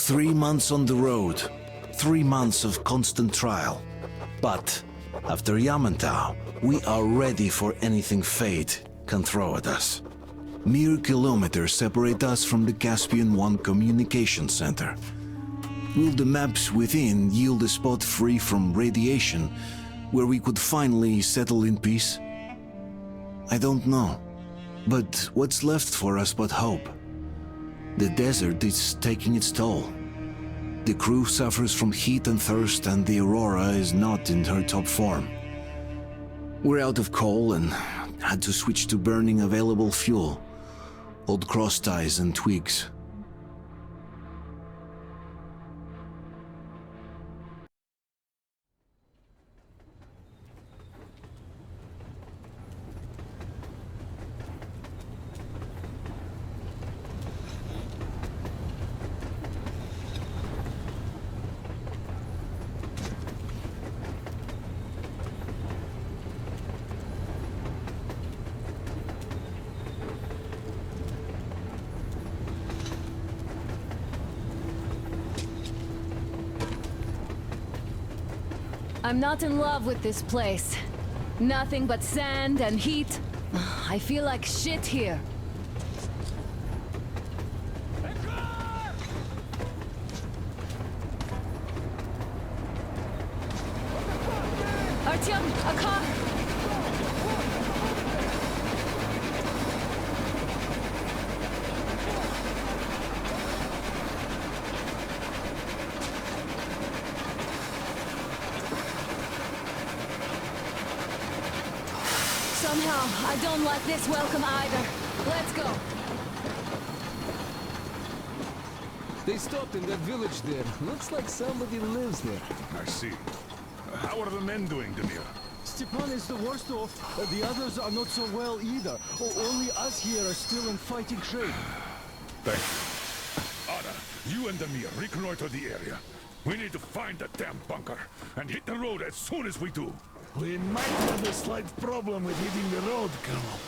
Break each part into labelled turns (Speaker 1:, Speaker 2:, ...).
Speaker 1: 3 months on the road, 3 months of constant trial. But after Yamantau, we are ready for anything fate can throw at us. Mere kilometers separate us from the Caspian One communication center. Will the maps within yield a spot free from radiation where we could finally settle in peace? I don't know. But what's left for us but hope? The desert is taking its toll. The crew suffers from heat and thirst, and the Aurora is not in her top form. We're out of coal and had to switch to burning available fuel. Old cross ties and twigs.
Speaker 2: I'm not in love with this place. Nothing but sand and heat. I feel like shit here. Artyom, a car! Somehow, I don't like this welcome either. Let's go.
Speaker 3: They stopped in that village there. Looks like somebody lives there.
Speaker 4: I see. How are the men doing, Demir?
Speaker 5: Stepan is the worst off. The others are not so well either. Only us here are still in fighting shape.
Speaker 4: Thank you. Anna, you and Demir reconnoiter the area. We need to find the damn bunker and hit the road as soon as we do.
Speaker 6: We might have a slight problem with hitting the road, Colonel.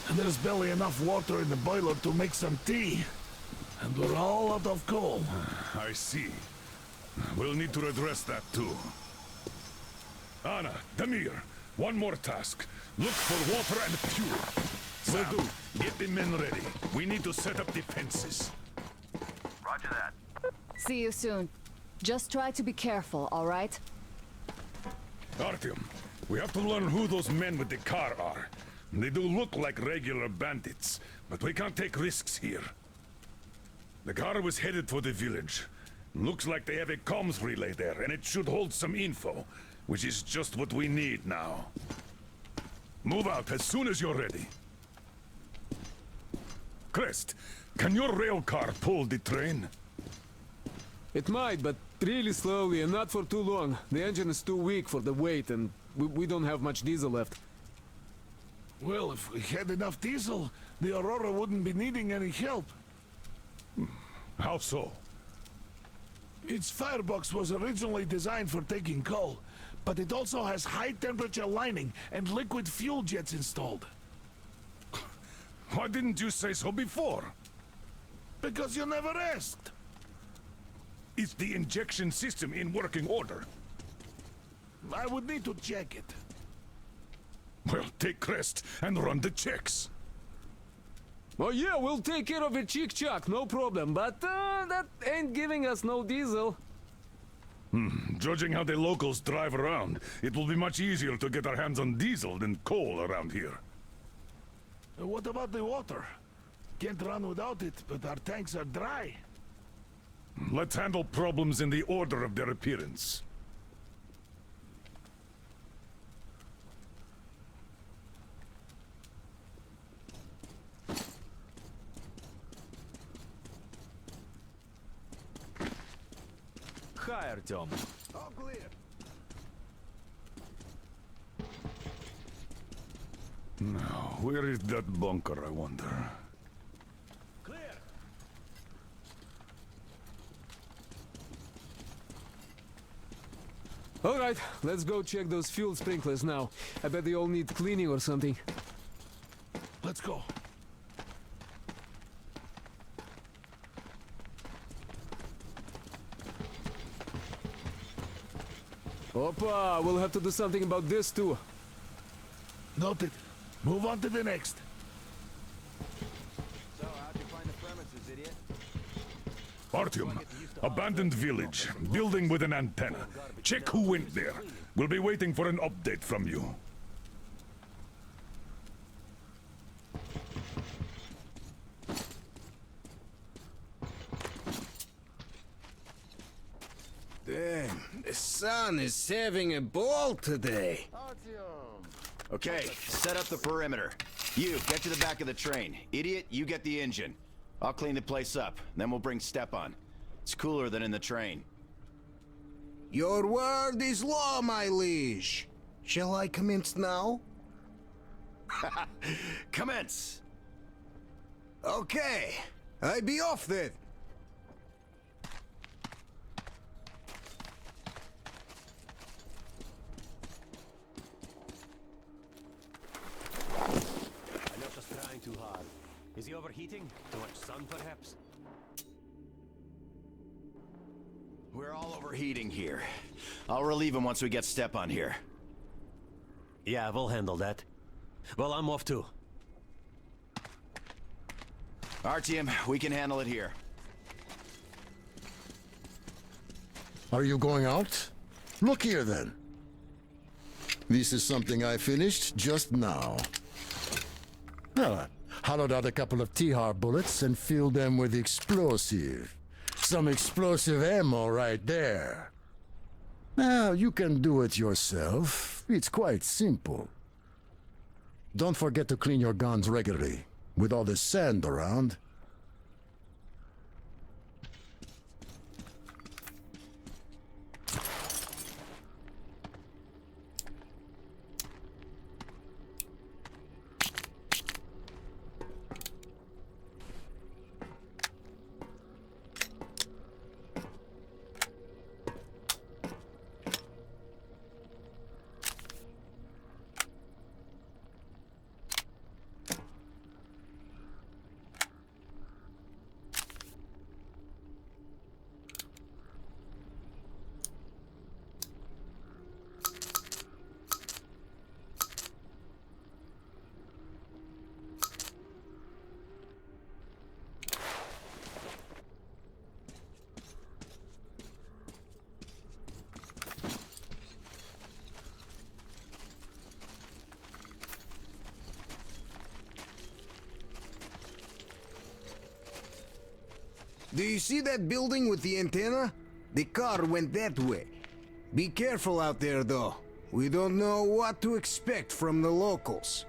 Speaker 6: And there's barely enough water in the boiler to make some tea. And we're all out of coal.
Speaker 4: I see. We'll need to address that too. Anna, Demir, one more task. Look for water and fuel. Sam,
Speaker 6: Will do.
Speaker 4: Get the men ready. We need to set up defenses.
Speaker 7: Roger that.
Speaker 2: See you soon. Just try to be careful, all right?
Speaker 4: Artyom, we have to learn who those men with the car are. They do look like regular bandits, but we can't take risks here. The car was headed for the village. Looks like they have a comms relay there, and it should hold some info, which is just what we need now. Move out as soon as you're ready. Crest, can your rail car pull the train?
Speaker 3: It might, but really slowly and not for too long. The engine is too weak for the weight, and we don't have much diesel left.
Speaker 6: Well, if we had enough diesel, the Aurora wouldn't be needing any help.
Speaker 4: How so?
Speaker 6: Its firebox was originally designed for taking coal, but it also has high-temperature lining and liquid fuel jets installed.
Speaker 4: Why didn't you say so before?
Speaker 6: Because you never asked.
Speaker 4: Is the injection system in working order?
Speaker 6: I would need to check it.
Speaker 4: Well, take Crest and run the checks.
Speaker 3: Oh yeah, we'll take care of it, chick-chock, no problem. But that ain't giving us no diesel.
Speaker 4: Judging how the locals drive around, it will be much easier to get our hands on diesel than coal around here.
Speaker 6: What about the water? Can't run without it, but our tanks are dry.
Speaker 4: Let's handle problems in the order of their appearance.
Speaker 5: Hi, Artyom.
Speaker 6: All clear.
Speaker 4: Now, where is that bunker, I wonder?
Speaker 6: Clear.
Speaker 3: All right, let's go check those fuel sprinklers now. I bet they all need cleaning or something.
Speaker 6: Let's go.
Speaker 3: Opa, we'll have to do something about this too.
Speaker 6: Noted. Move on to the next.
Speaker 7: So, how'd you find the premises, idiot?
Speaker 4: Artyom, abandoned village, building with an antenna. Check who went there. We'll be waiting for an update from you.
Speaker 8: Damn, the sun is having a ball today.
Speaker 7: Okay, set up the perimeter. You, get to the back of the train. Idiot, you get the engine. I'll clean the place up, then we'll bring Stepan. It's cooler than in the train.
Speaker 8: Your word is law, my liege. Shall I commence now?
Speaker 7: Commence!
Speaker 8: Okay, I be off then.
Speaker 9: I know just trying too hard. Is he overheating? Too much sun, perhaps?
Speaker 7: We're all overheating here. I'll relieve him once we get Stepan here.
Speaker 9: Yeah, we'll handle that. Well, I'm off too.
Speaker 7: Artyom, we can handle it here.
Speaker 10: Are you going out? Look here then. This is something I finished just now. Well, hollowed out a couple of Tihar bullets and filled them with explosive. Some explosive ammo right there. Now, you can do it yourself. It's quite simple. Don't forget to clean your guns regularly. With all the sand around.
Speaker 8: Do you see that building with the antenna? The car went that way. Be careful out there, though. We don't know what to expect from the locals.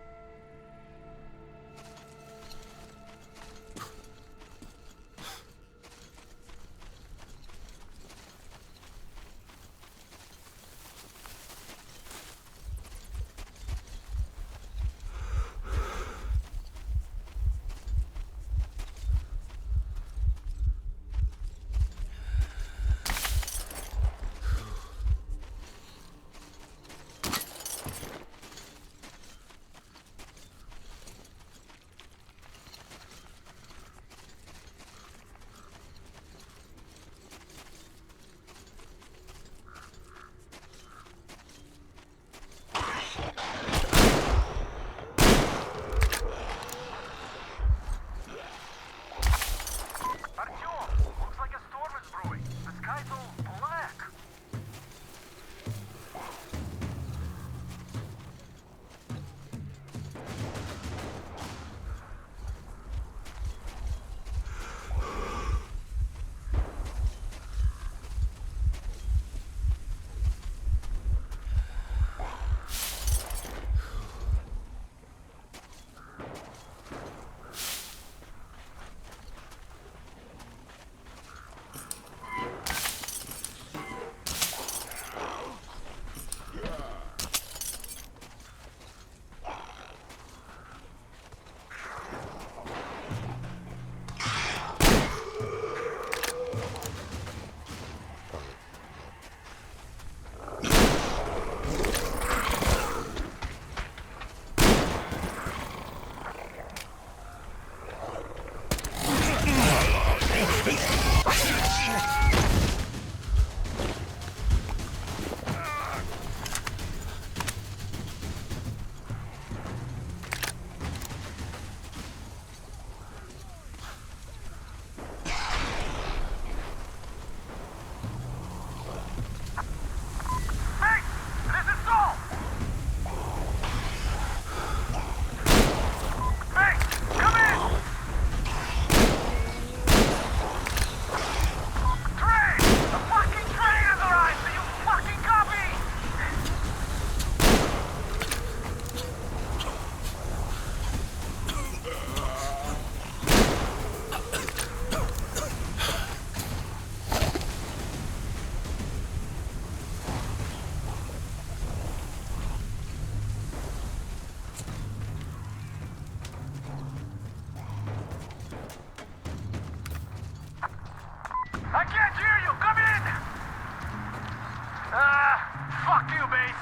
Speaker 11: Talk to you, base.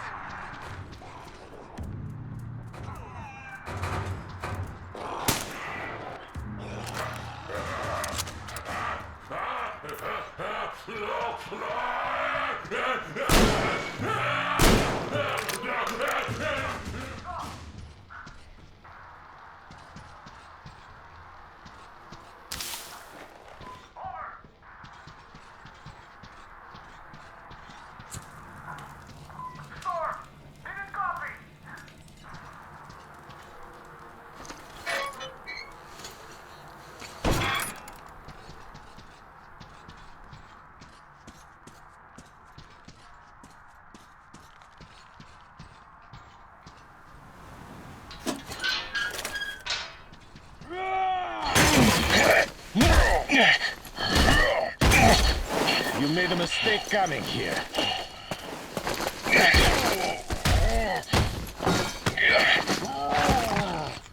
Speaker 6: You made a mistake coming here.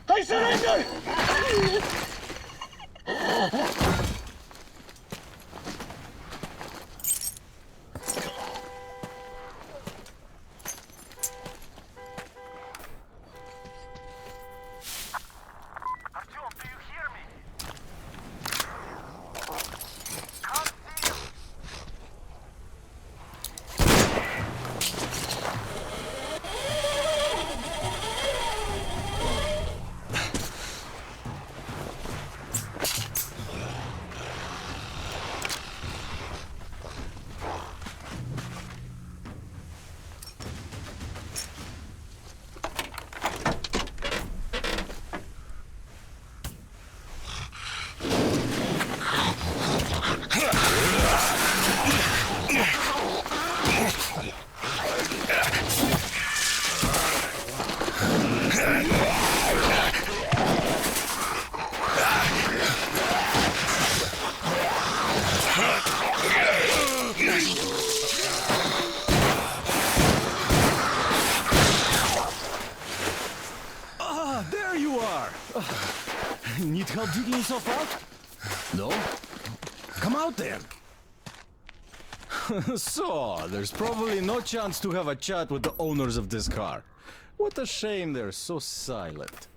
Speaker 6: I surrender!
Speaker 5: There you are! Need help digging yourself out? No? Come out then! So, there's probably no chance to have a chat with the owners of this car. What a shame they're so silent.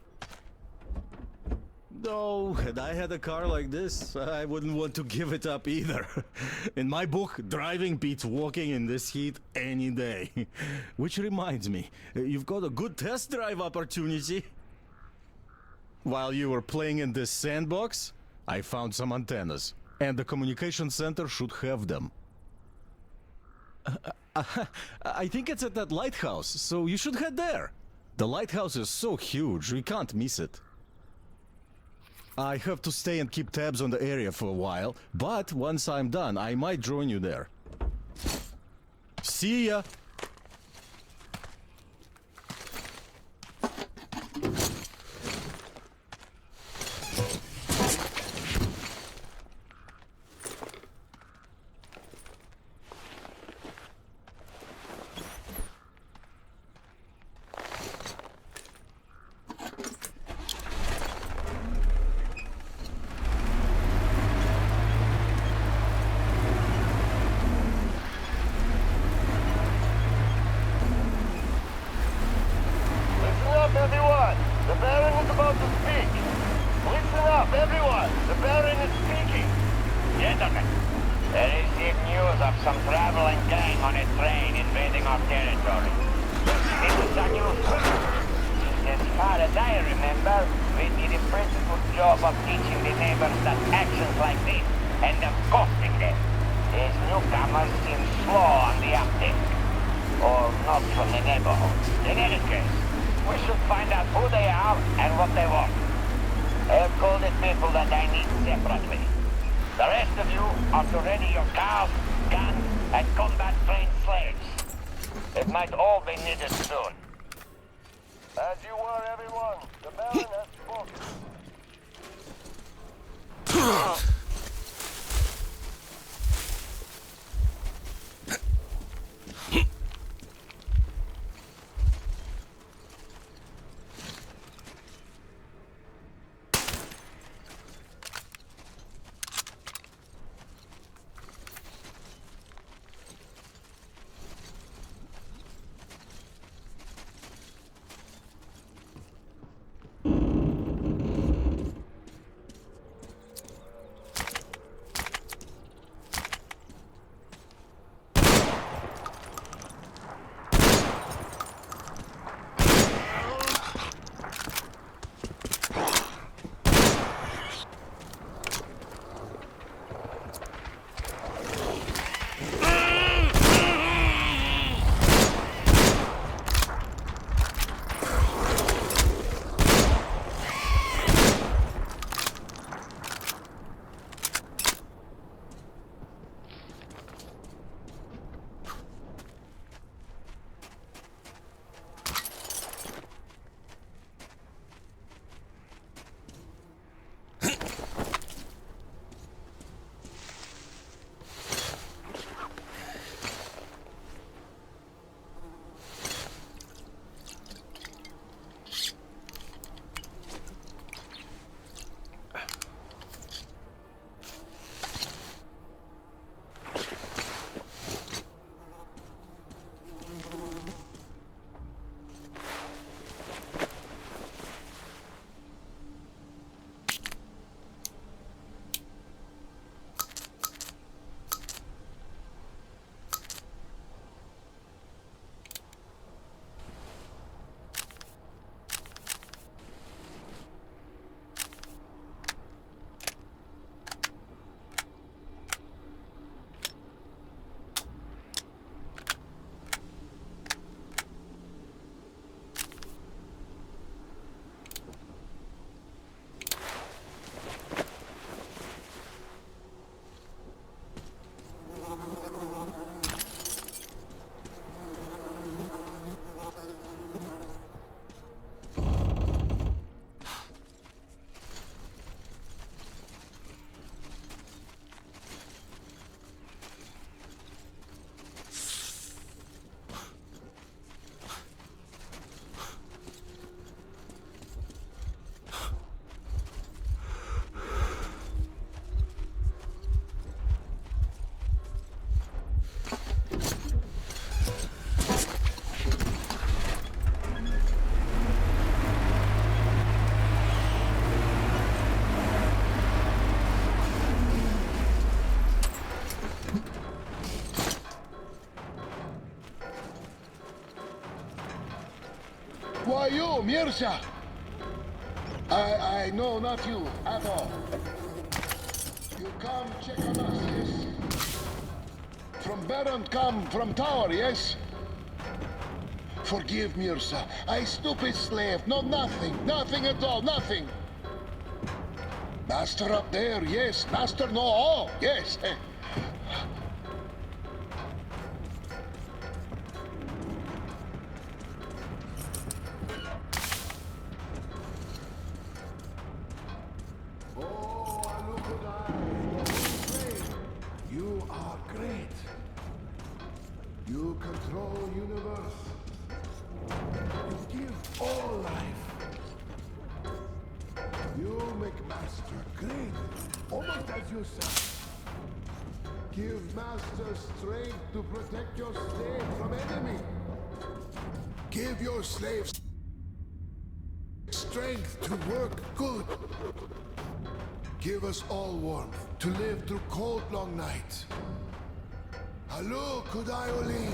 Speaker 5: Though, had I had a car like this, I wouldn't want to give it up either. In my book, driving beats walking in this heat any day. Which reminds me, you've got a good test drive opportunity. While you were playing in this sandbox, I found some antennas, and the communication center should have them. I think it's at that lighthouse, so you should head there. The lighthouse is so huge, we can't miss it. I have to stay and keep tabs on the area for a while, but once I'm done, I might join you there. See ya!
Speaker 11: Everyone, the Baron is about to speak. Listen up, everyone. The Baron is speaking.
Speaker 12: Gentlemen, there is news of some traveling gang on a train invading our territory. This is unusual. As far as I remember, we did a pretty good job of teaching the neighbors that actions like this end up costing them. These newcomers seem slow on the uptake. Or not from the neighborhood. In any case, we should find out who they are and what they want. I have called the people that I need separately. The rest of you are to ready your cars, guns, and combat-trained slaves. It might all be needed soon.
Speaker 11: As you were, everyone. The Baron has spoken.
Speaker 10: Why you, Mirza? I know not you at all. You come check on us, yes? From Baron come from tower, yes? Forgive Mirza. I stupid slave. No, nothing at all, nothing. Master up there, yes. Master know all, yes. You are great. You control universe. You give all life. You make Master great, almost as yourself. Give Master strength to protect your slave from enemy. Give your slaves strength to work good. Give us all warmth to live through cold, long nights. Hello, Kudaioli.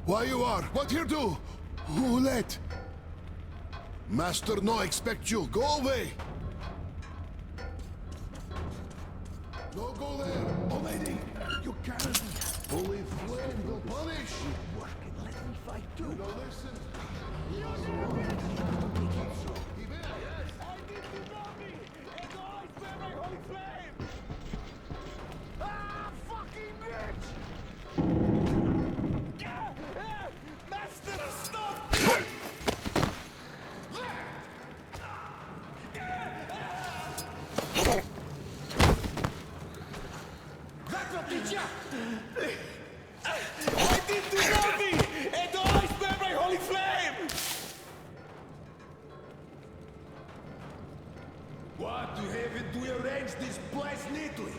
Speaker 10: Why you are? What here do? Who let? Master no expect you. Go away. No go there. Oh, lady. You can't. Holy flame will punish. Let me fight too. No, listen.
Speaker 6: What you haven't to arrange this place neatly?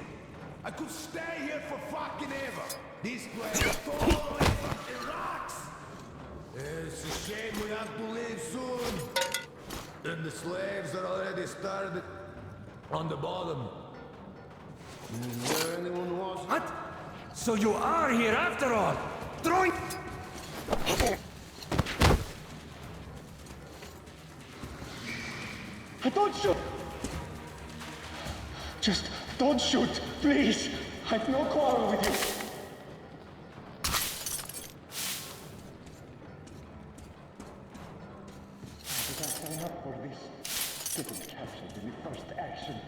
Speaker 6: I could stay here for fucking ever. This place is totally fucking rocks. It's a shame we have to leave soon. And the slaves are already started on the bottom. Is there anyone who wants...
Speaker 11: What? So you are here after all? Throwing...
Speaker 13: Don't shoot! Just don't shoot, please! I've no quarrel with you! Did I sign up for this? Getting captured in the first action.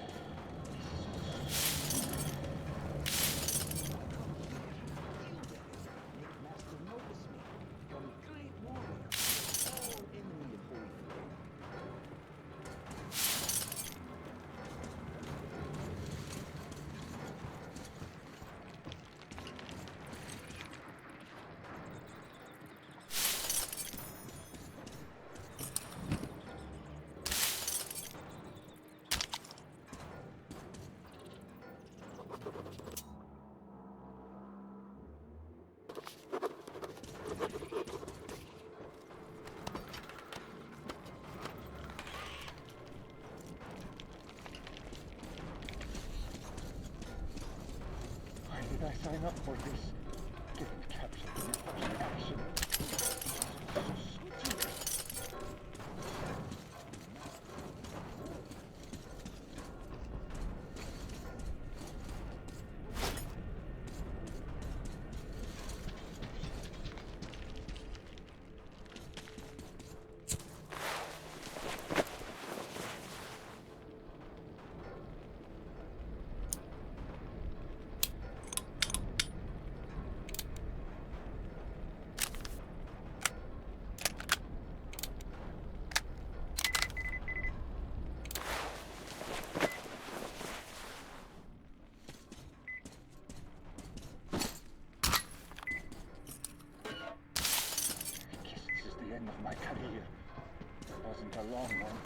Speaker 13: Why did I sign up for this? Getting captured in the first action. End of my career. It wasn't a long one.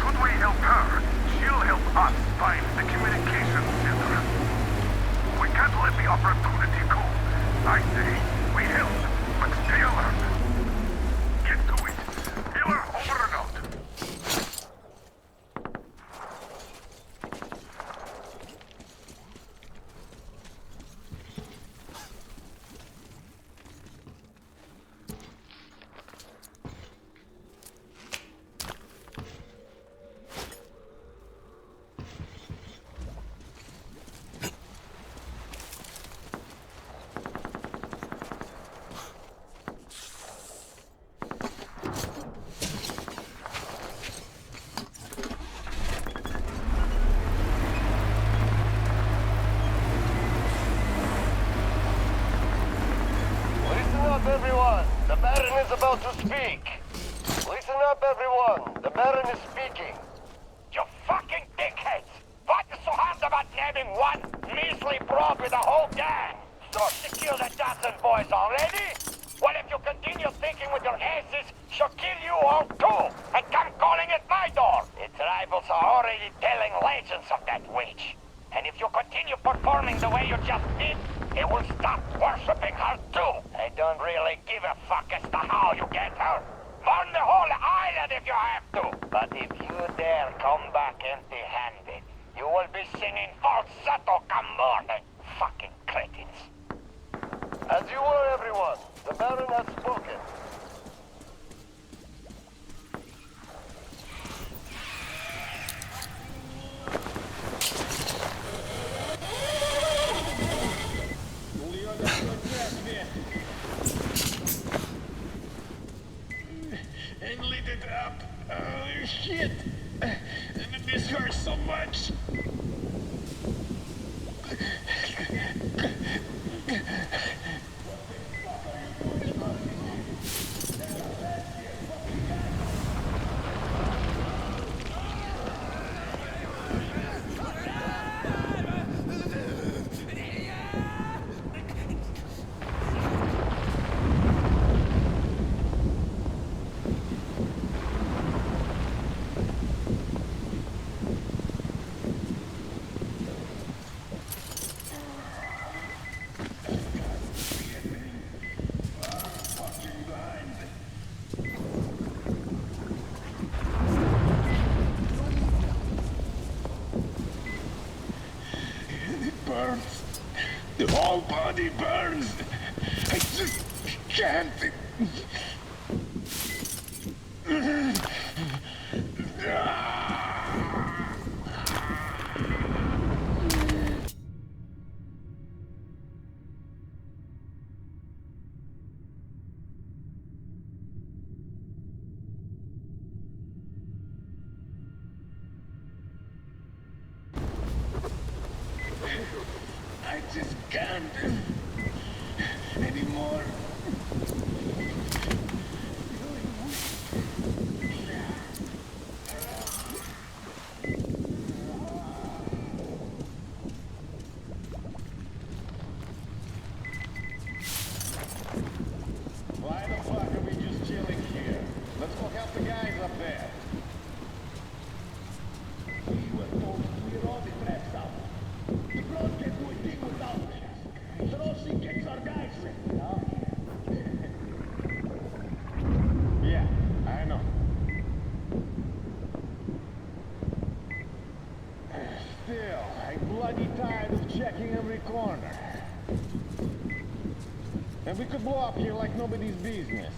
Speaker 11: should we help her, she'll help us find the communication center. We can't let the opportunity go. I say, we help, but stay alert. Get to it. Miller, over and out.
Speaker 12: Everyone, the Baron is about to speak. Listen up, everyone. The Baron is speaking. You fucking dickheads! What is so hard about naming one measly broad with a whole gang? So to kill the Johnson boys already? Well, if you continue thinking with your asses, she'll kill you all too, and come calling at my door. Its rivals are already telling legends of that witch. And if you continue performing the way you just did, it will stop worshipping her too. I don't really give a fuck as to how you get her. Burn the whole island if you have to. But if you dare come back empty-handed, you will be singing falsetto come morning. Fucking cretins. As you were, everyone. The Baron has spoken.
Speaker 11: And lit it up. Oh, shit. This hurts so much. Burns. The whole body burns. I just can't. I just can't anymore. Why the fuck are we just chilling here? Let's go help the guys up there. We were told to clear all the traps out. The blood can't do a thing without us. Rossi gets our guys in, you know? Yeah, I know. Still, I'm bloody tired of checking every corner. And we could blow up here like nobody's business.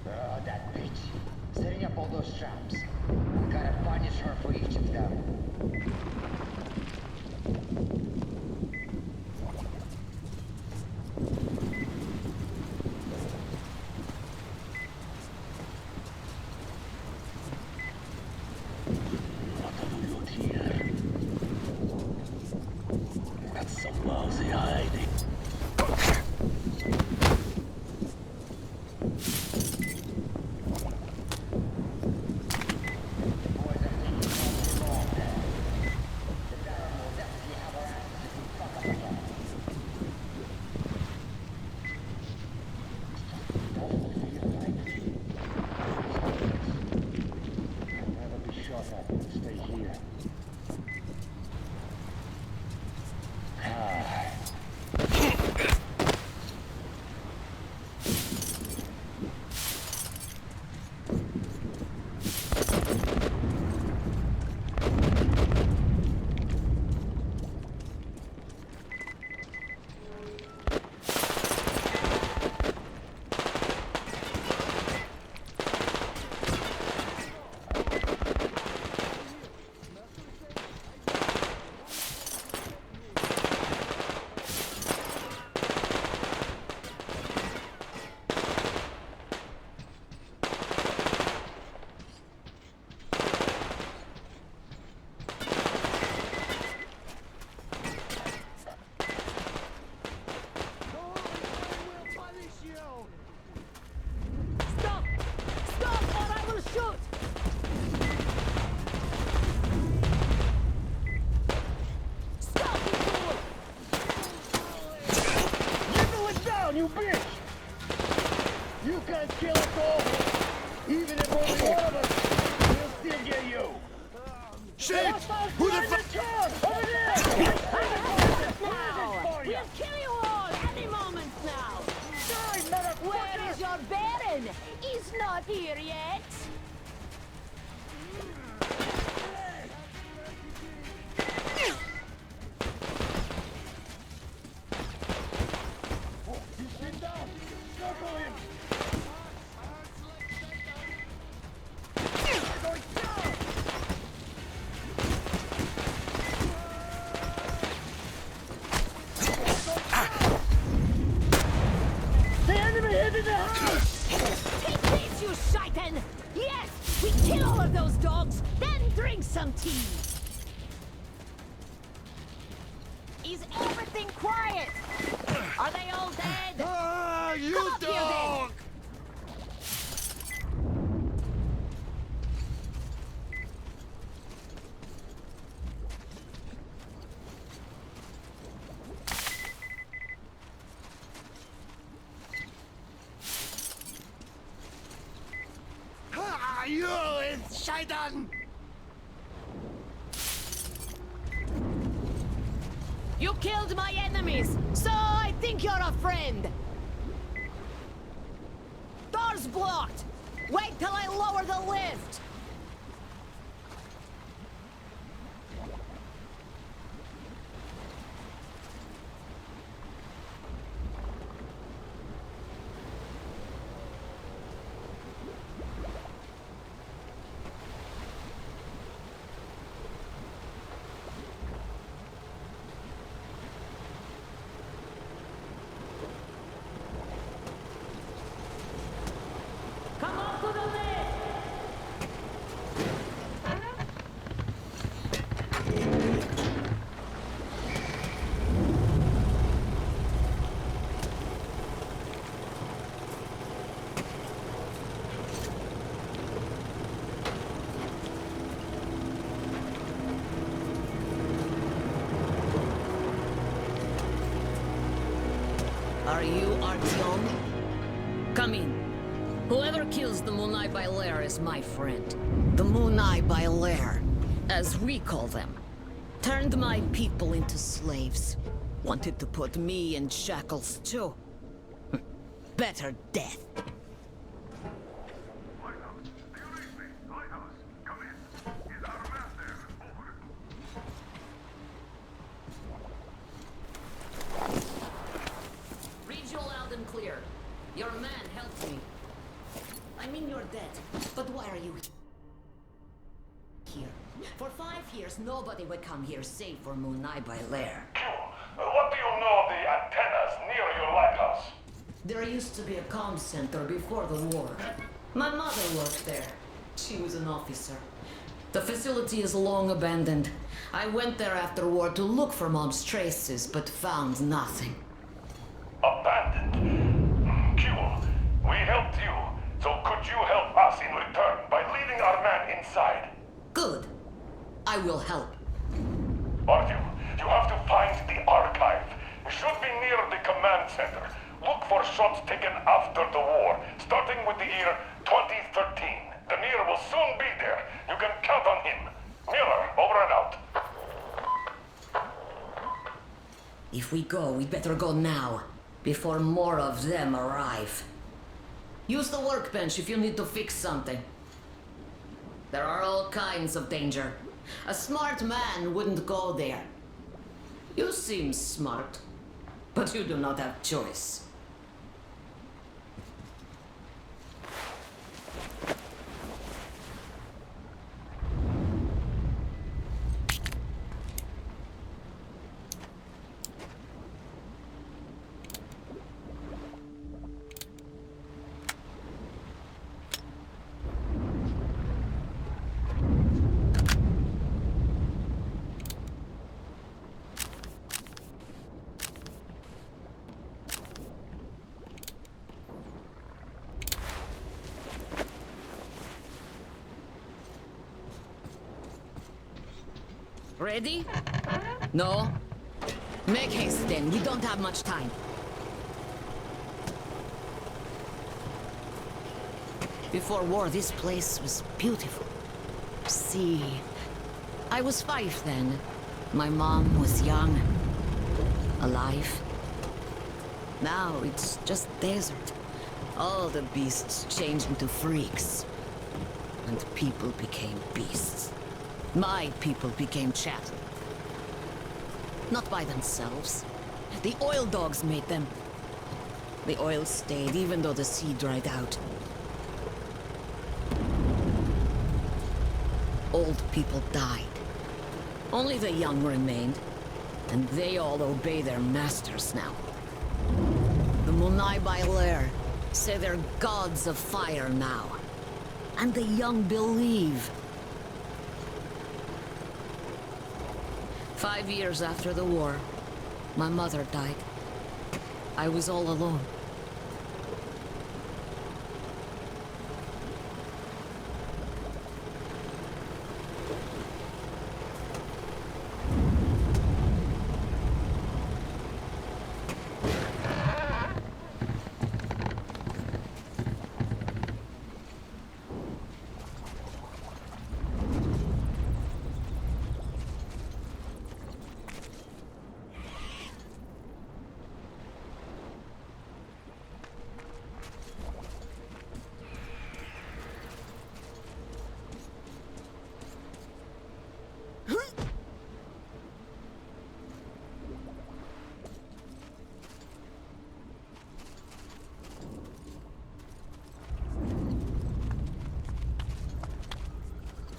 Speaker 11: Oh, that bitch. Setting up all those traps. We gotta punish her for each of them. What a loot here. That's some lousy hiding.
Speaker 6: You can't kill us all! Even if only one of us, we'll still get you!
Speaker 8: Shit! Who the fuck?
Speaker 6: Over there!
Speaker 2: Now! We'll kill you all any moment now!
Speaker 6: Die, motherfucker!
Speaker 2: Where is your Baron? He's not here yet!
Speaker 6: He's pinned down! Circle him! They're going down! The enemy hit in the house!
Speaker 2: Take this, you shaitan! Yes! We kill all of those dogs, then drink some tea! Is everything quiet? Are they all dead?
Speaker 8: Ah, you
Speaker 2: Come up here, then.
Speaker 8: dog! Ah, you shaitan!
Speaker 2: You killed my enemies, so I think you're a friend. Door's blocked. Wait till I lower the lift. Come on to the lift. Are you Artyom? Come in. Whoever kills the Munai Bailair is my friend. The Munai Bailair, as we call them, turned my people into slaves. Wanted to put me in shackles too. Better death.
Speaker 11: Lighthouse, do you read me? Lighthouse, come in. Is our man there? Over.
Speaker 2: Read you loud and clear. Your man helped me. I mean you're dead, but why are you here? For 5 years, nobody would come here save for Munai Bailair.
Speaker 11: What do you know of the antennas near your lighthouse?
Speaker 2: There used to be a comm center before the war. My mother worked there. She was an officer. The facility is long abandoned. I went there after war to look for Mom's traces, but found nothing.
Speaker 11: Abandoned? Q, we helped you, so could you help us in return by leading our man inside?
Speaker 2: Good. I will help.
Speaker 11: Artyom, you have to find the archive. It should be near the command center. Look for shots taken after the war, starting with the year 2013. Demir will soon be there. You can count on him. Miller, over and out.
Speaker 2: If we go, we better go now, before more of them arrive. Use the workbench if you need to fix something. There are all kinds of danger. A smart man wouldn't go there. You seem smart, but you do not have choice. Ready? No? Make haste then, we don't have much time. Before war, this place was beautiful. Sea. I was 5 then. My mom was young. Alive. Now it's just desert. All the beasts changed into freaks. And people became beasts. My people became chattel. Not by themselves. The oil dogs made them. The oil stayed even though the sea dried out. Old people died. Only the young remained. And they all obey their masters now. The Munai Bailer say they're gods of fire now. And the young believe. 5 years after the war, my mother died. I was all alone.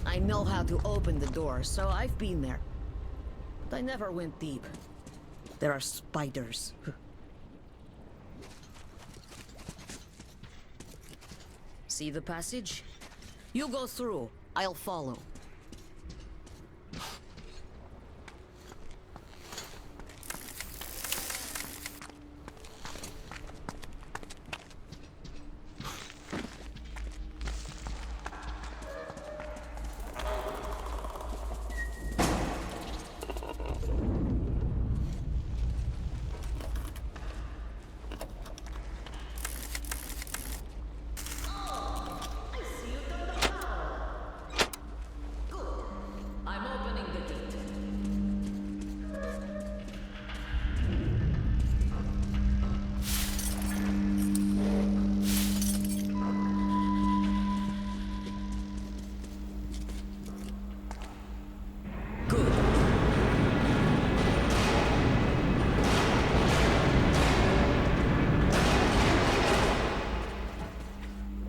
Speaker 2: I know how to open the door, so I've been there. But I never went deep. There are spiders. See the passage? You go through. I'll follow.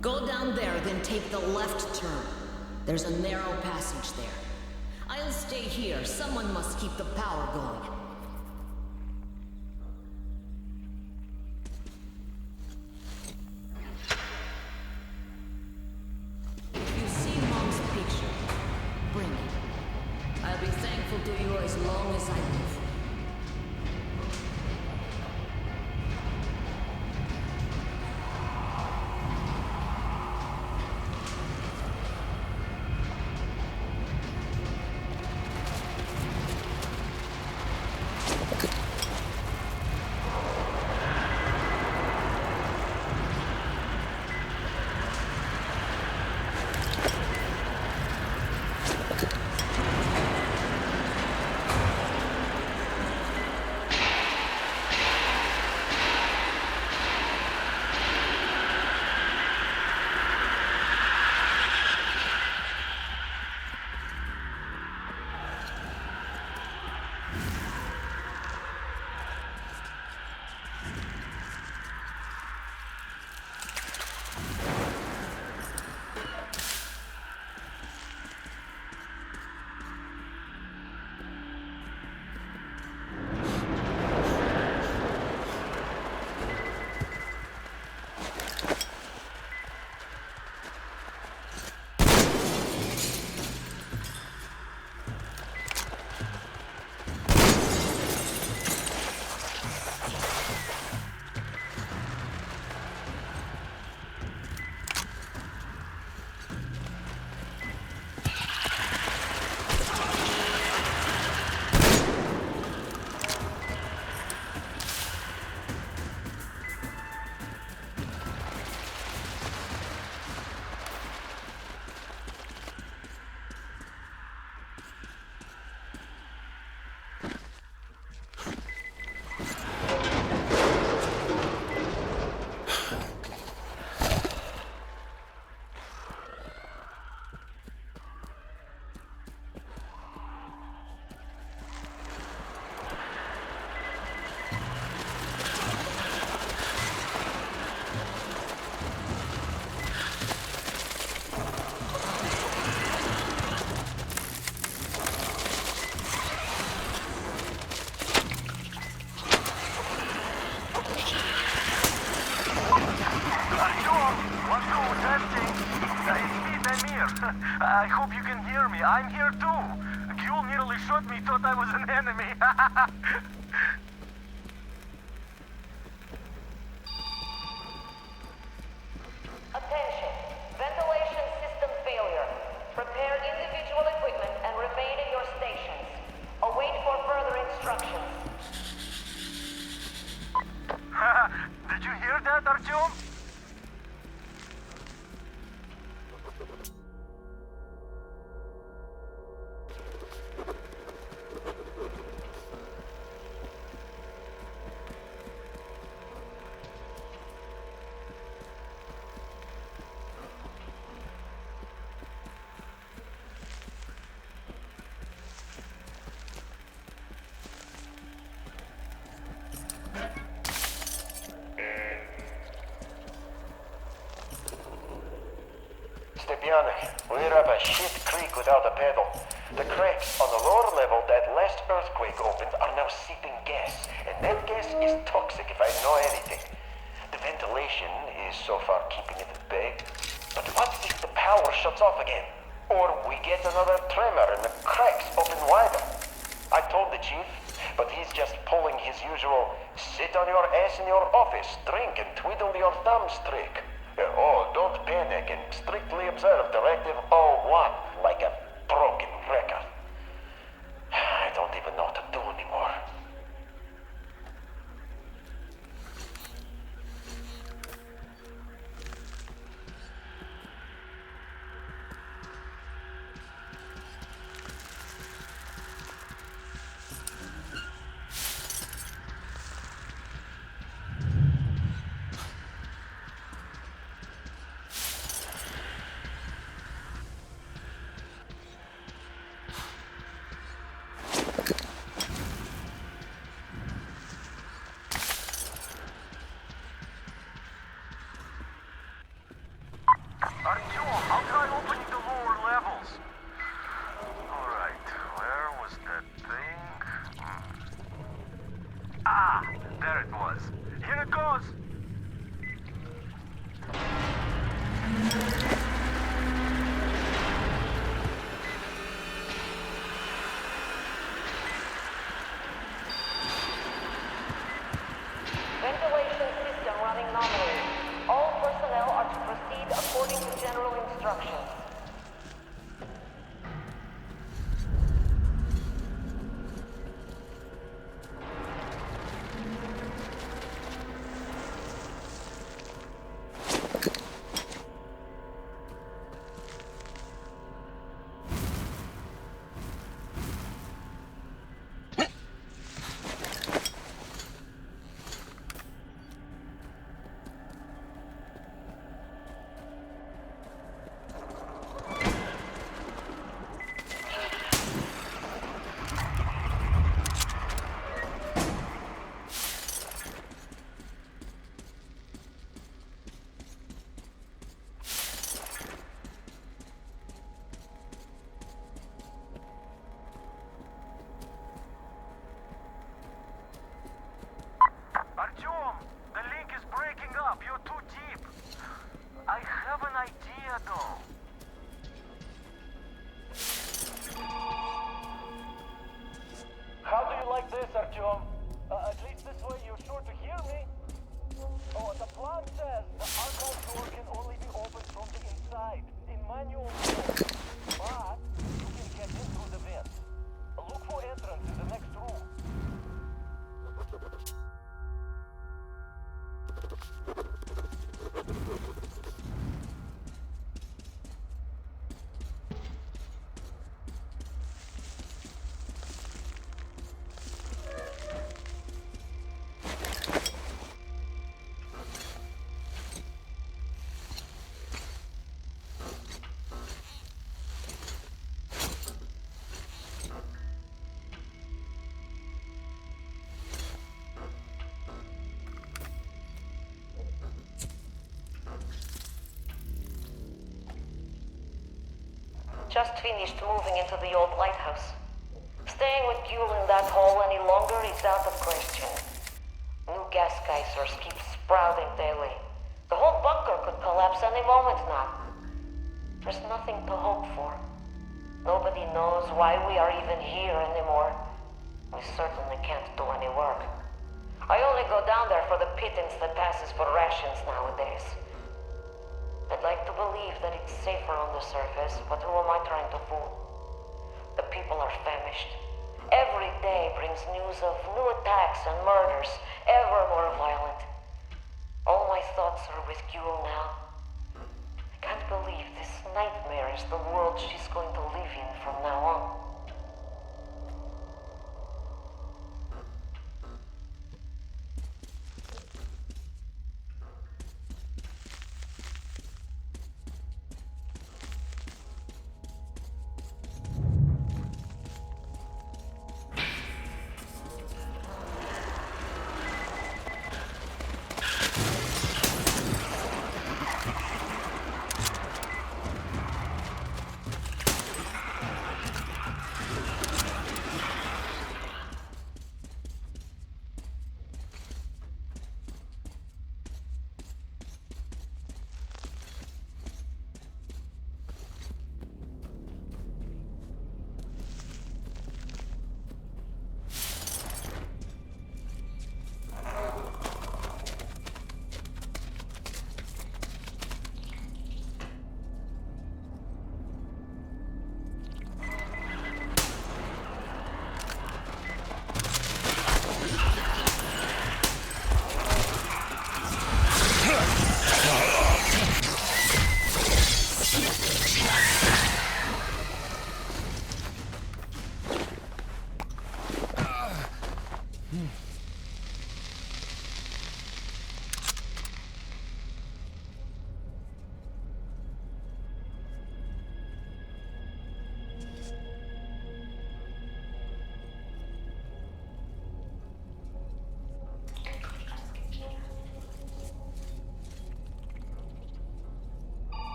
Speaker 2: Go down there, then take the left turn. There's a narrow passage there. I'll stay here. Someone must keep the power going. If you see Mom's picture, bring it. I'll be thankful to you as long as I live.
Speaker 11: hope you can hear me. I'm here too. Ghoul nearly shot me, thought I was an enemy.
Speaker 2: Attention. Ventilation system failure. Prepare individual equipment and remain in your stations. Await for further instructions.
Speaker 11: Did you hear that, Artyom?
Speaker 9: We're up a shit creek without a pedal. The cracks on the lower level that last earthquake opened are now seeping gas, and that gas is toxic if I know anything. The ventilation is so far keeping it at bay. But what if the power shuts off again? Or we get another tremor and the cracks open wider? I told the chief, but he's just pulling his usual sit on your ass in your office, drink and twiddle your thumbs trick. Oh, don't panic and strictly observe Directive 01 like a broken record. I don't even know what to do anymore.
Speaker 2: Ventilation system running nominally. All personnel are to proceed according to general instructions.
Speaker 11: Artyom, the link is breaking up. You're too deep. I have an idea, though.
Speaker 9: How do you like this, Artyom? At least this way you're sure to hear me. Oh, the plan says the archive door can only be opened from the inside, in manual mode. But you can get in through the vent. Look for entrance in the next room.
Speaker 2: Just finished moving into the old lighthouse. Staying with Ghoul in that hole any longer is out of question. New gas geysers keep sprouting daily. The whole bunker could collapse any moment now. There's nothing to hope for. Nobody knows why we are even here anymore. We certainly can't do any work. I only go down there for the pittance that passes for rations nowadays. I'd like to believe that it's safer on the surface, but who am I trying to fool? The people are famished. Every day brings news of new attacks and murders, ever more violent. All my thoughts are with Gule now. I can't believe this nightmare is the world she's going to live in from now on.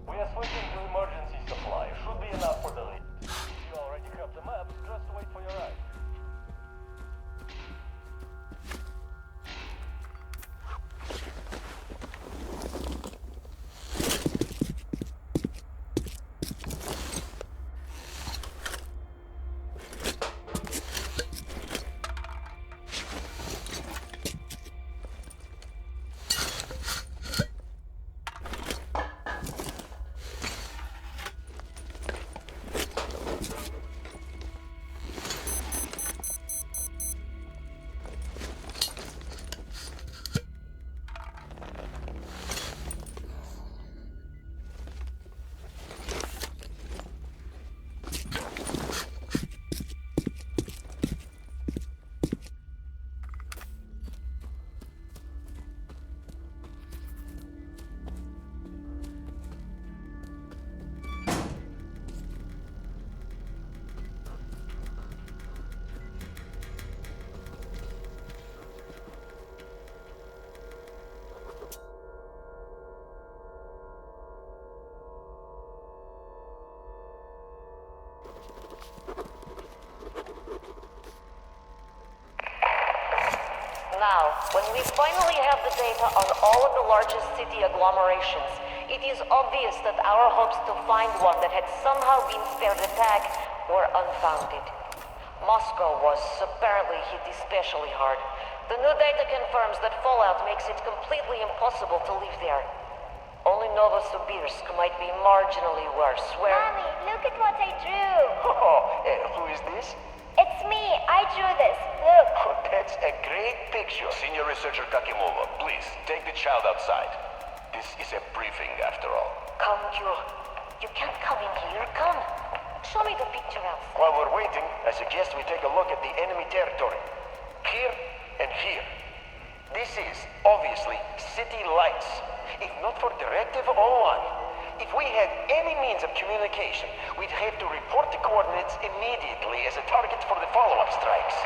Speaker 9: We are switching to emergency supply. Should be enough for the lead. If you already have the map, just wait for your ride.
Speaker 2: Now, when we finally have the data on all of the largest city agglomerations, it is obvious that our hopes to find one that had somehow been spared attack were unfounded. Moscow was apparently hit especially hard. The new data confirms that fallout makes it completely impossible to live there. Only Novosibirsk might be marginally worse, where...
Speaker 14: Mommy, look at what I drew!
Speaker 9: Oh, who is this?
Speaker 14: It's me! I drew this! Look!
Speaker 9: That's a great picture.
Speaker 15: Senior Researcher Kakimova, please, take the child outside. This is a briefing, after all.
Speaker 2: Come, Yul. You can't come in here. Come. Show me the picture else.
Speaker 9: While we're waiting, I suggest we take a look at the enemy territory. Here and here. This is, obviously, city lights. If not for Directive 01, if we had any means of communication, we'd have to report the coordinates immediately as a target for the follow-up strikes.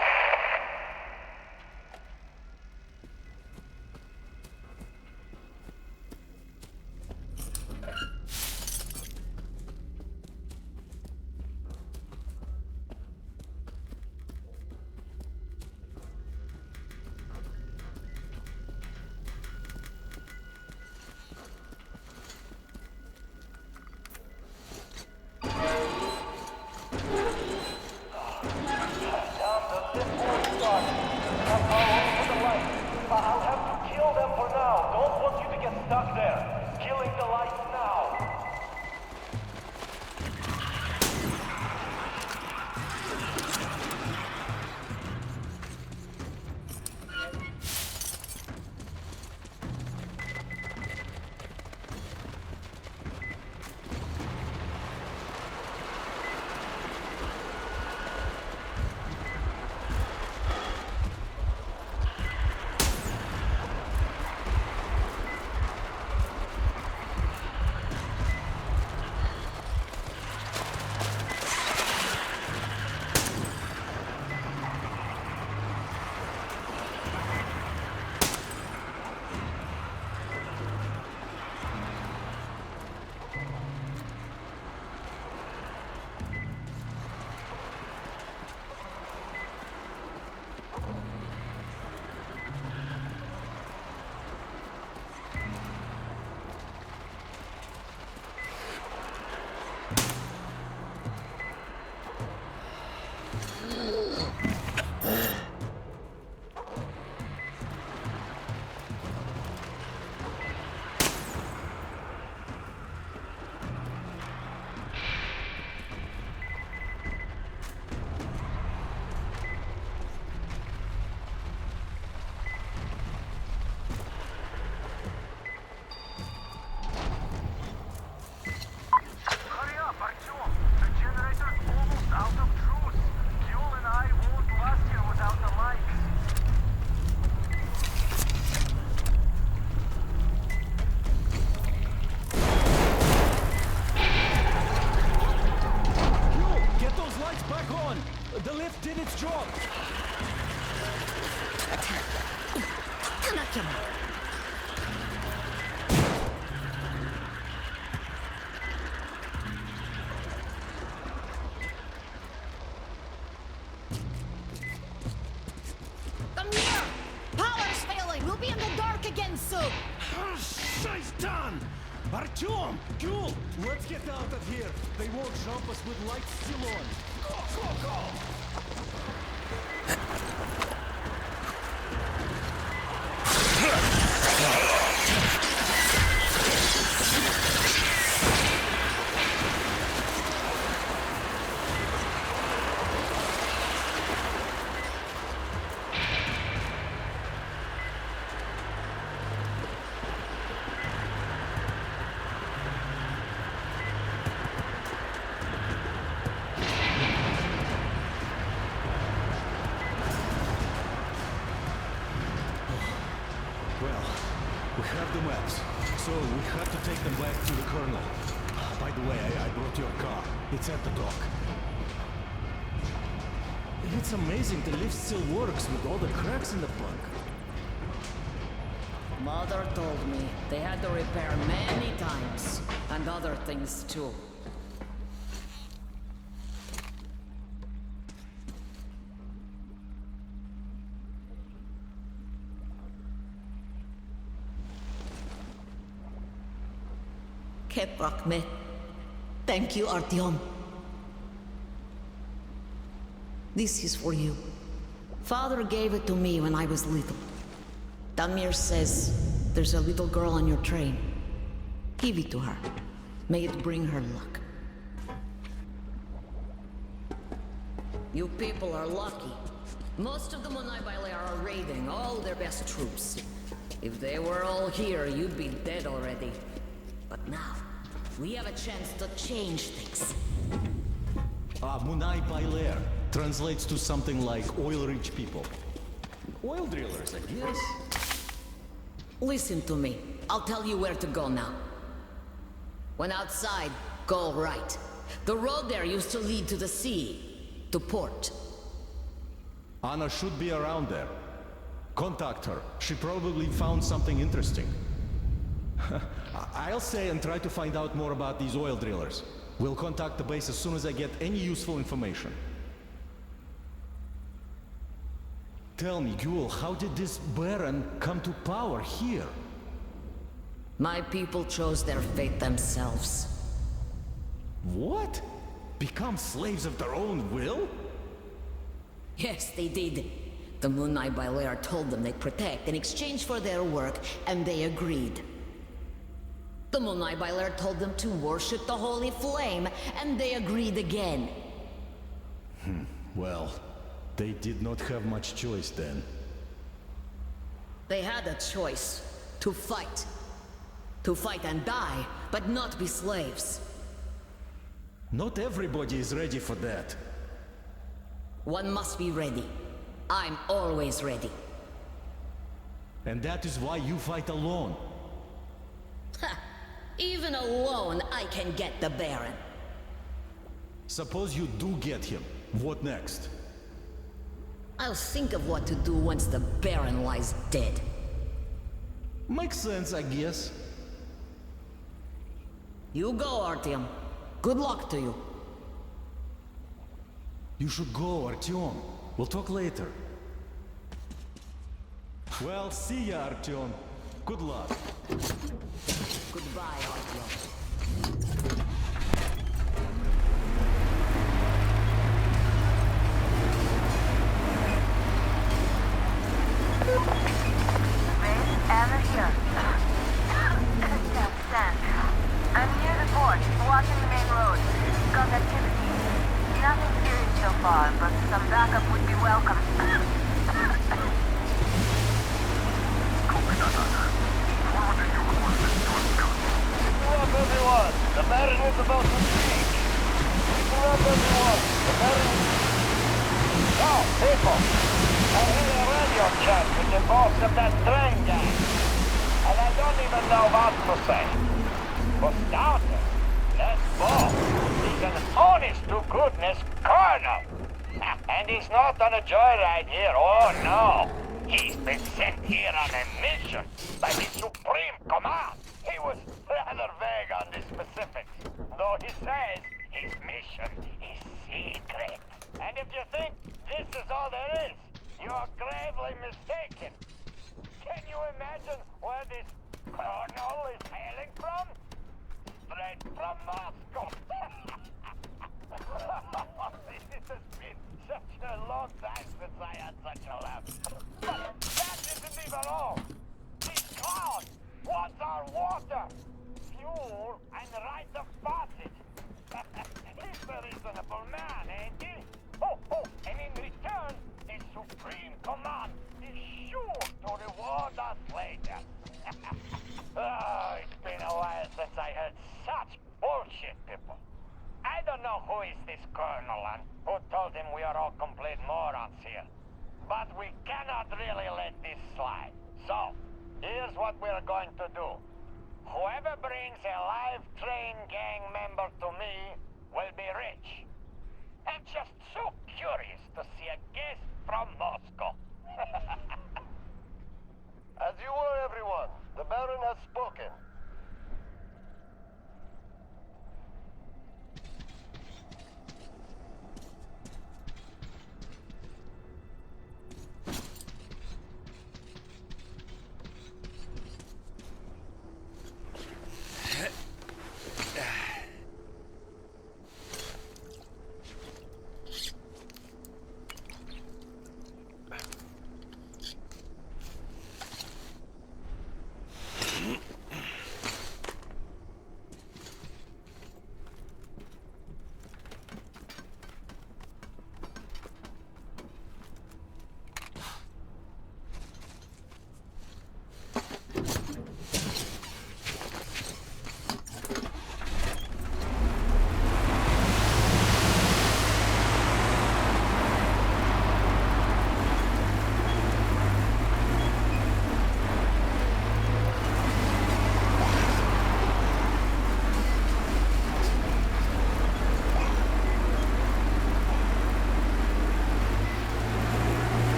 Speaker 2: Look!
Speaker 5: Shaitan! Artyom! Gul! Let's get out of here! They won't jump us with lights still on! Go, go, go! We have the maps, so we have to take them back to the Colonel. By the way, I brought your car. It's at the dock. It's amazing the lift still works with all the cracks in the plug.
Speaker 2: Mother told me they had to repair many times, and other things too. Keprakme. Thank you, Artyom. This is for you. Father gave it to me when I was little. Damir says there's a little girl on your train. Give it to her. May it bring her luck. You people are lucky. Most of the Monaibaile are raiding all their best troops. If they were all here, you'd be dead already. But now, we have a chance to change things.
Speaker 5: Munai Bailer translates to something like oil-rich people. Oil drillers, I guess.
Speaker 2: Listen to me. I'll tell you where to go now. When outside, go right. The road there used to lead to the sea, to port.
Speaker 5: Anna should be around there. Contact her. She probably found something interesting. I'll stay and try to find out more about these oil drillers. We'll contact the base as soon as I get any useful information. Tell me, Gul, how did this Baron come to power here?
Speaker 2: My people chose their fate themselves.
Speaker 5: What? Become slaves of their own will?
Speaker 2: Yes, they did. The Munai Bailer told them they'd protect in exchange for their work, and they agreed. The Munai Bailer told them to worship the Holy Flame, and they agreed again.
Speaker 5: Well, they did not have much choice then.
Speaker 2: They had a choice. To fight. To fight and die, but not be slaves.
Speaker 5: Not everybody is ready for that.
Speaker 2: One must be ready. I'm always ready.
Speaker 5: And that is why you fight alone.
Speaker 2: Ha! Even alone, I can get the Baron.
Speaker 5: Suppose you do get him. What next?
Speaker 2: I'll think of what to do once the Baron lies dead.
Speaker 5: Makes sense, I guess.
Speaker 2: You go, Artyom. Good luck to you.
Speaker 5: You should go, Artyom. We'll talk later. Well, see ya, Artyom. Good luck.
Speaker 2: Goodbye, Artyom.
Speaker 16: Anna here. Stand. I'm near the port, watching the main road. Got activity. Nothing serious so far, but some backup would be welcome.
Speaker 12: Up, everyone! The Baron is about to speak! Up, everyone! The Baron... Oh, people! I heard a radio chat with the boss of that train gang. And I don't even know what to say. For starters, that boss is an honest-to-goodness colonel. And he's not on a joyride here, oh no! He's been sent here on a mission by the Supreme Command. He was rather vague on the specifics, though he says his mission is secret. And if you think this is all there is, you're gravely mistaken. Can you imagine imagine where this colonel is hailing from? Straight from Moscow. It has been such a long time since I had such a laugh. But that isn't even all. These clowns want our water, fuel, and right of passage. He's a reasonable man, ain't he? Oh, and in return, his supreme command is sure to reward us later. It's been a while since I heard such bullshit, people. I don't know who is this colonel and who told him we are all complete morons here. But we cannot really let this slide. So, here's what we're going to do. Whoever brings a live train gang member to me will be rich. I'm just so curious to see a guest from Moscow.
Speaker 9: As you were, everyone, the Baron has spoken.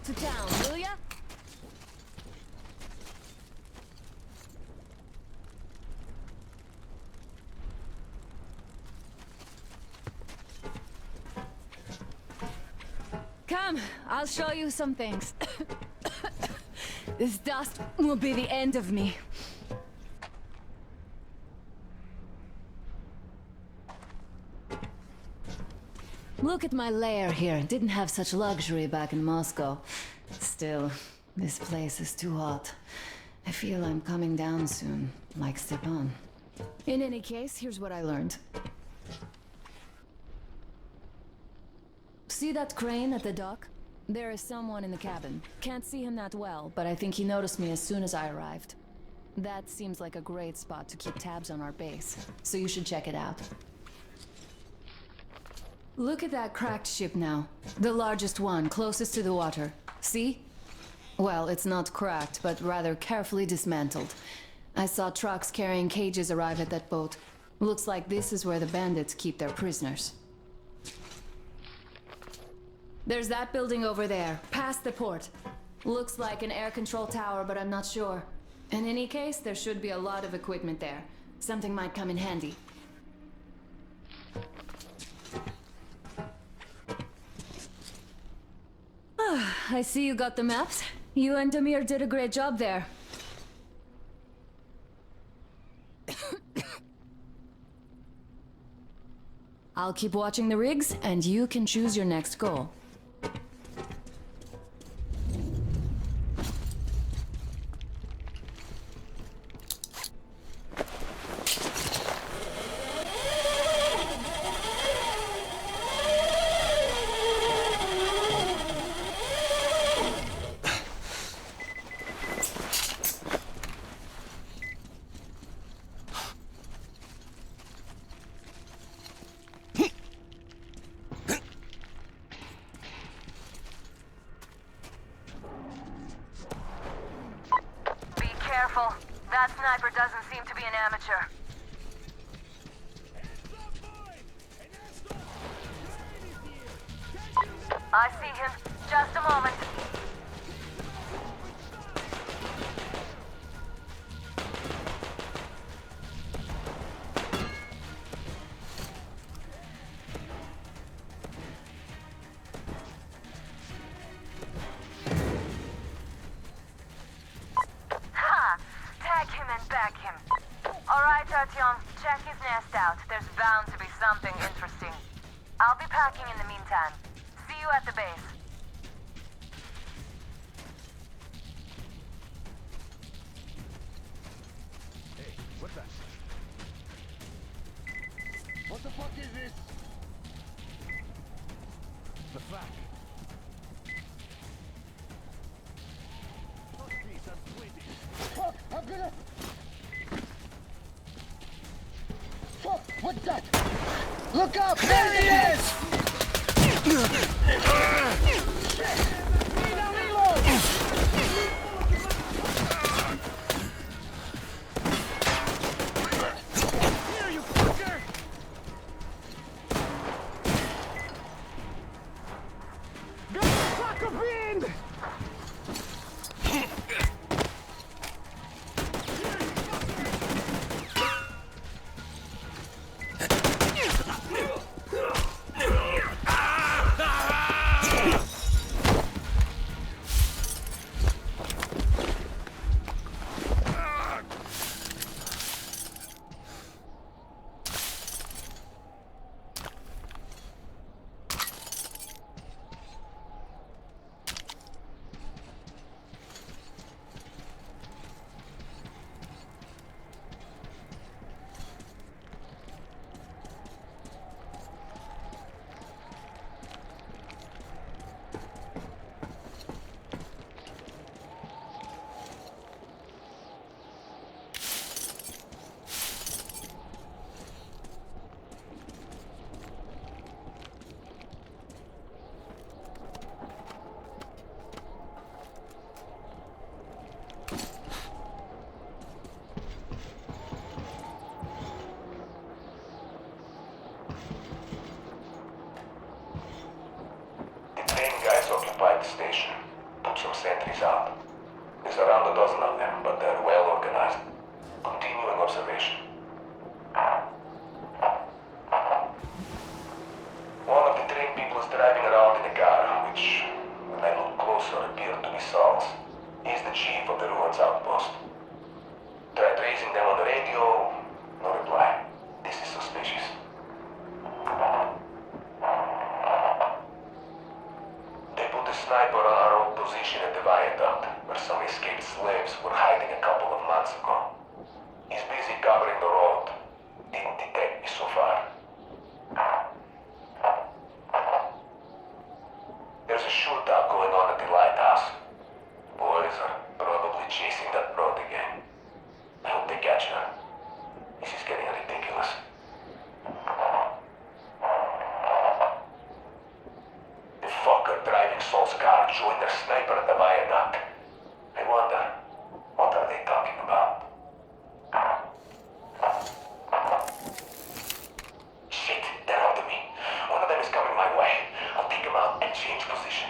Speaker 2: To town, will ya? Come, I'll show you some things. This dust will be the end of me. Look at my lair here. Didn't have such luxury back in Moscow. Still, this place is too hot. I feel I'm coming down soon, like Stepan. In any case, here's what I learned. See that crane at the dock? There is someone in the cabin. Can't see him that well, but I think he noticed me as soon as I arrived. That seems like a great spot to keep tabs on our base, so you should check it out. Look at that cracked ship now. The largest one, closest to the water. See? Well, it's not cracked, but rather carefully dismantled. I saw trucks carrying cages arrive at that boat. Looks like this is where the bandits keep their prisoners. There's that building over there, past the port. Looks like an air control tower, but I'm not sure. In any case, there should be a lot of equipment there. Something might come in handy. I see you got the maps. You and Damir did a great job there. I'll keep watching the rigs, and you can choose your next goal.
Speaker 16: That sniper doesn't seem to be an amateur. I see him. Just a moment. Ha! Tag him and bag him. Alright, Artyom. Check his nest out. There's bound to be something interesting. I'll be packing in the meantime. See you at the base.
Speaker 6: Hey, what the? What the fuck is this? The fuck? Fuck this, I'm bleeding. Fuck, I'm gonna... Fuck, what's that? Look up! There he is! Shit! Need a reload! Here, you fucker! Go fuck a bin!
Speaker 15: Occupied the station. Put some sentries out. There's around a dozen of them, but they're well organized. Continuing observation. One of the train people is driving around in a car, which, when I look closer, appeared to be Saul's. He's the chief of the ruins outpost. Tried raising them on the radio. No reply. This is suspicious. Sniper on our old position at the viaduct, where some escaped slaves were hiding a couple of months ago. He's busy covering the road. Didn't detect me so far. There's a shootout going on at the lighthouse. Boys are probably chasing that broad again. I hope they catch her. This is getting ridiculous. The fucker driving Saul's car joined their sniper at the viaduct. I wonder, what are they talking about? Shit, they're after me. One of them is coming my way. I'll take him out and change position.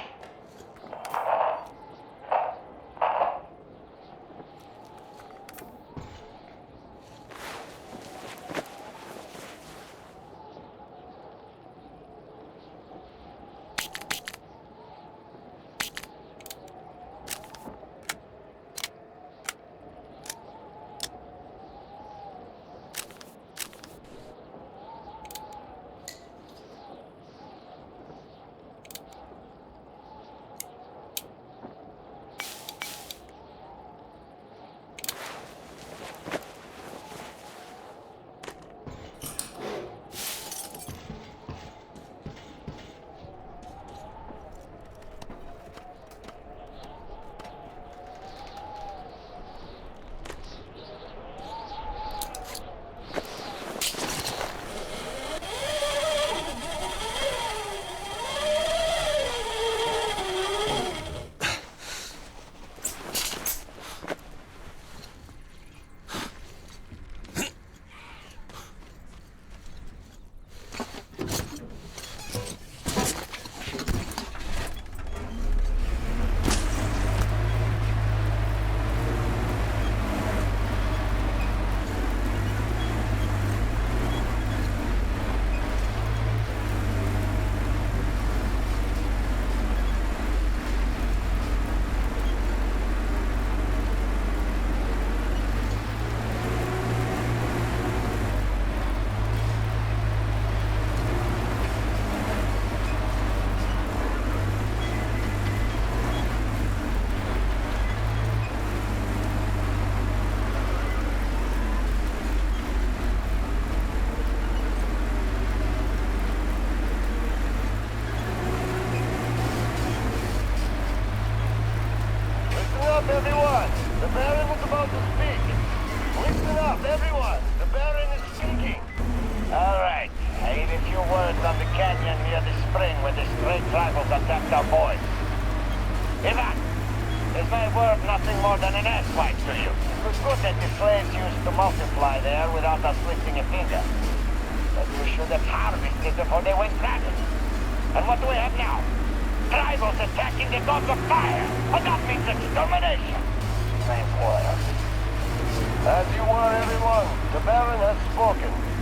Speaker 12: up, everyone! The Baron is about to speak. Listen up, everyone! The Baron is speaking. All right. I have a few words on the canyon near the spring where the stray tribals attacked our boys. Ivan, is my word nothing more than an asswipe to you? It was good that the slaves used to multiply there without us lifting a finger. But you should have harvested before they went ragged. And what do we have now? Tribals attacking the gods of fire! And that means extermination! Same word. As you were, everyone, the Baron has spoken.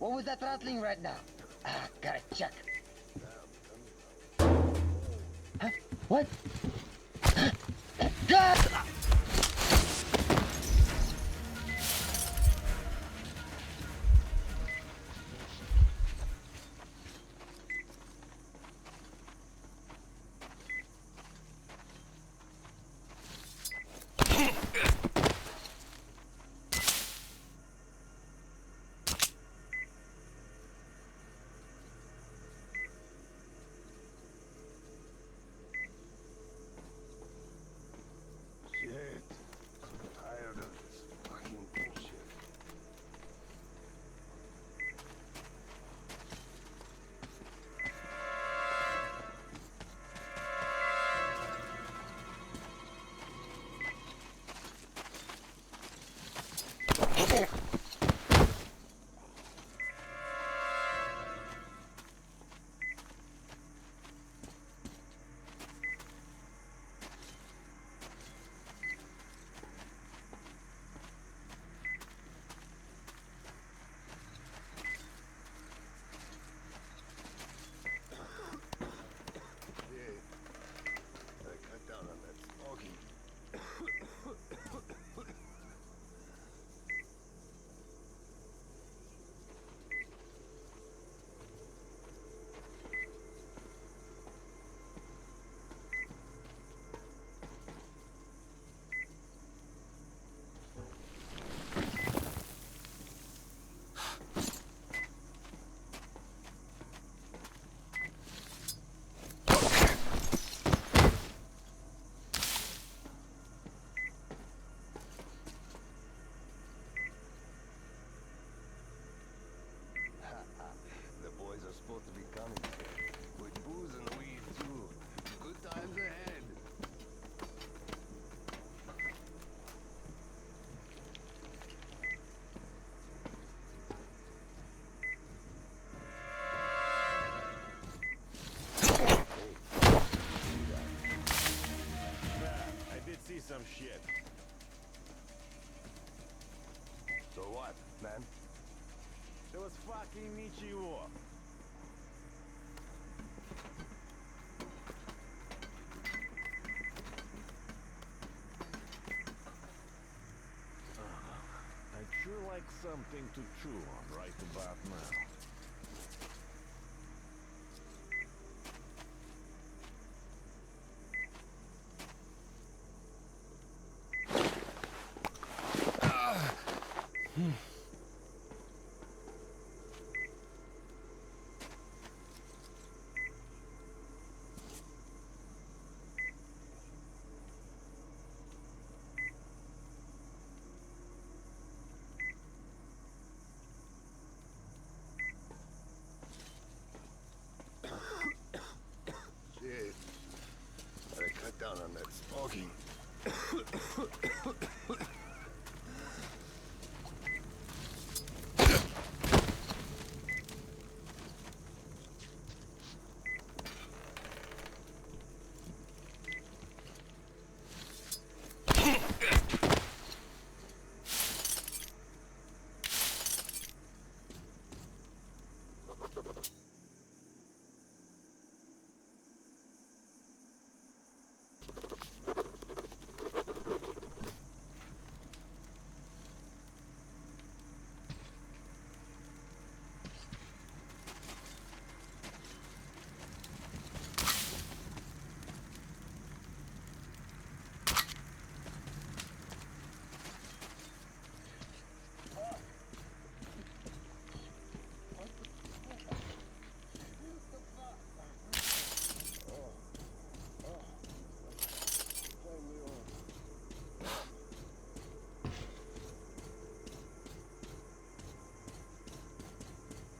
Speaker 12: What was that rattling right now? Ah, gotta check. Huh? What? God!
Speaker 6: Shit. I'm tired of this fucking bullshit. The boys are supposed to be coming with booze and weed too. Good times ahead.
Speaker 5: I did see some shit.
Speaker 6: So what, man?
Speaker 5: It was fucking ничего. I'd sure like something to chew on right about now.
Speaker 6: Shit. Gotta cut down on that smoking.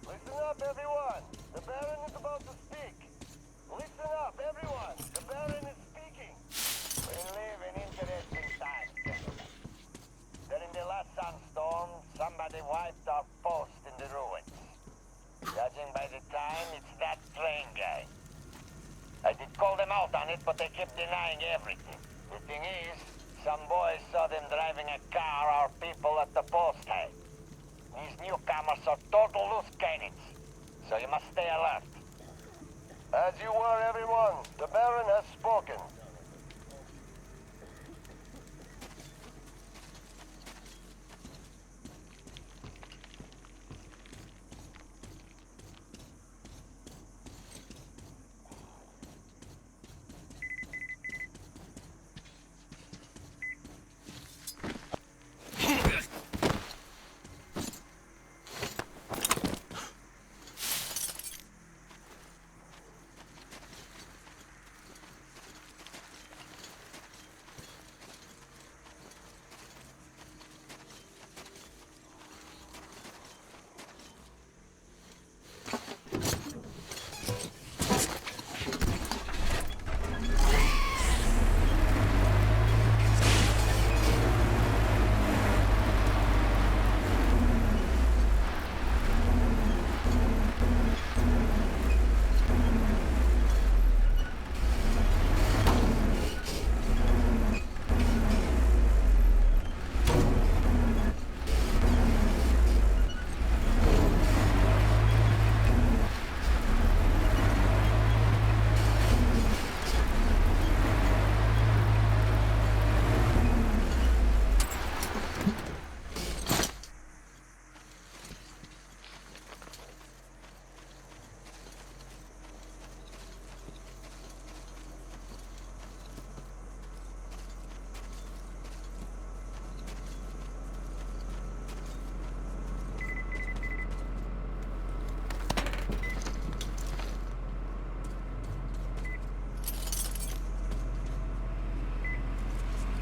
Speaker 12: Listen up, everyone! The Baron is about to speak. Listen up, everyone! The Baron is speaking. We live in interesting times, gentlemen. During the last sandstorm, somebody wiped our post in the ruins. Judging by the time, it's that train guy. I did call them out on it, but they kept denying everything. The thing is, some boys saw them driving a car our people at the post had. These newcomers are total loose cannons, so you must stay alert.
Speaker 9: As you were, everyone. The Baron has spoken.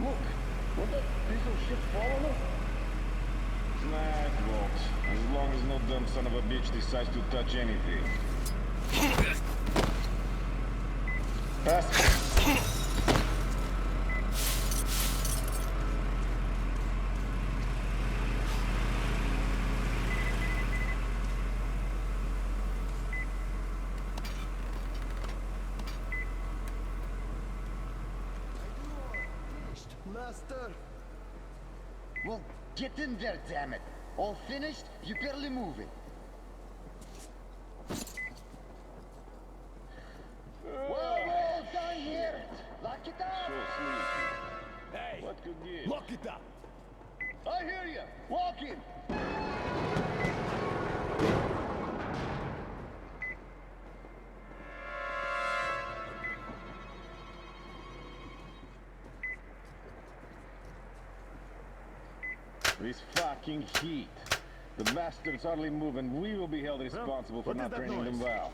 Speaker 13: Look, what that piece of shit following us?
Speaker 17: Nah, it won't. As long as no dumb son of a bitch decides to touch anything. Pass.
Speaker 13: Master!
Speaker 18: Well, get in there, damn it! All finished? You barely moving. We're all done here! Lock it up!
Speaker 17: So sleepy.
Speaker 6: Hey!
Speaker 17: What could give?
Speaker 6: Lock it up!
Speaker 18: I hear you! Walk in!
Speaker 17: This fucking heat. The bastards hardly move, and we will be held responsible for not training them well.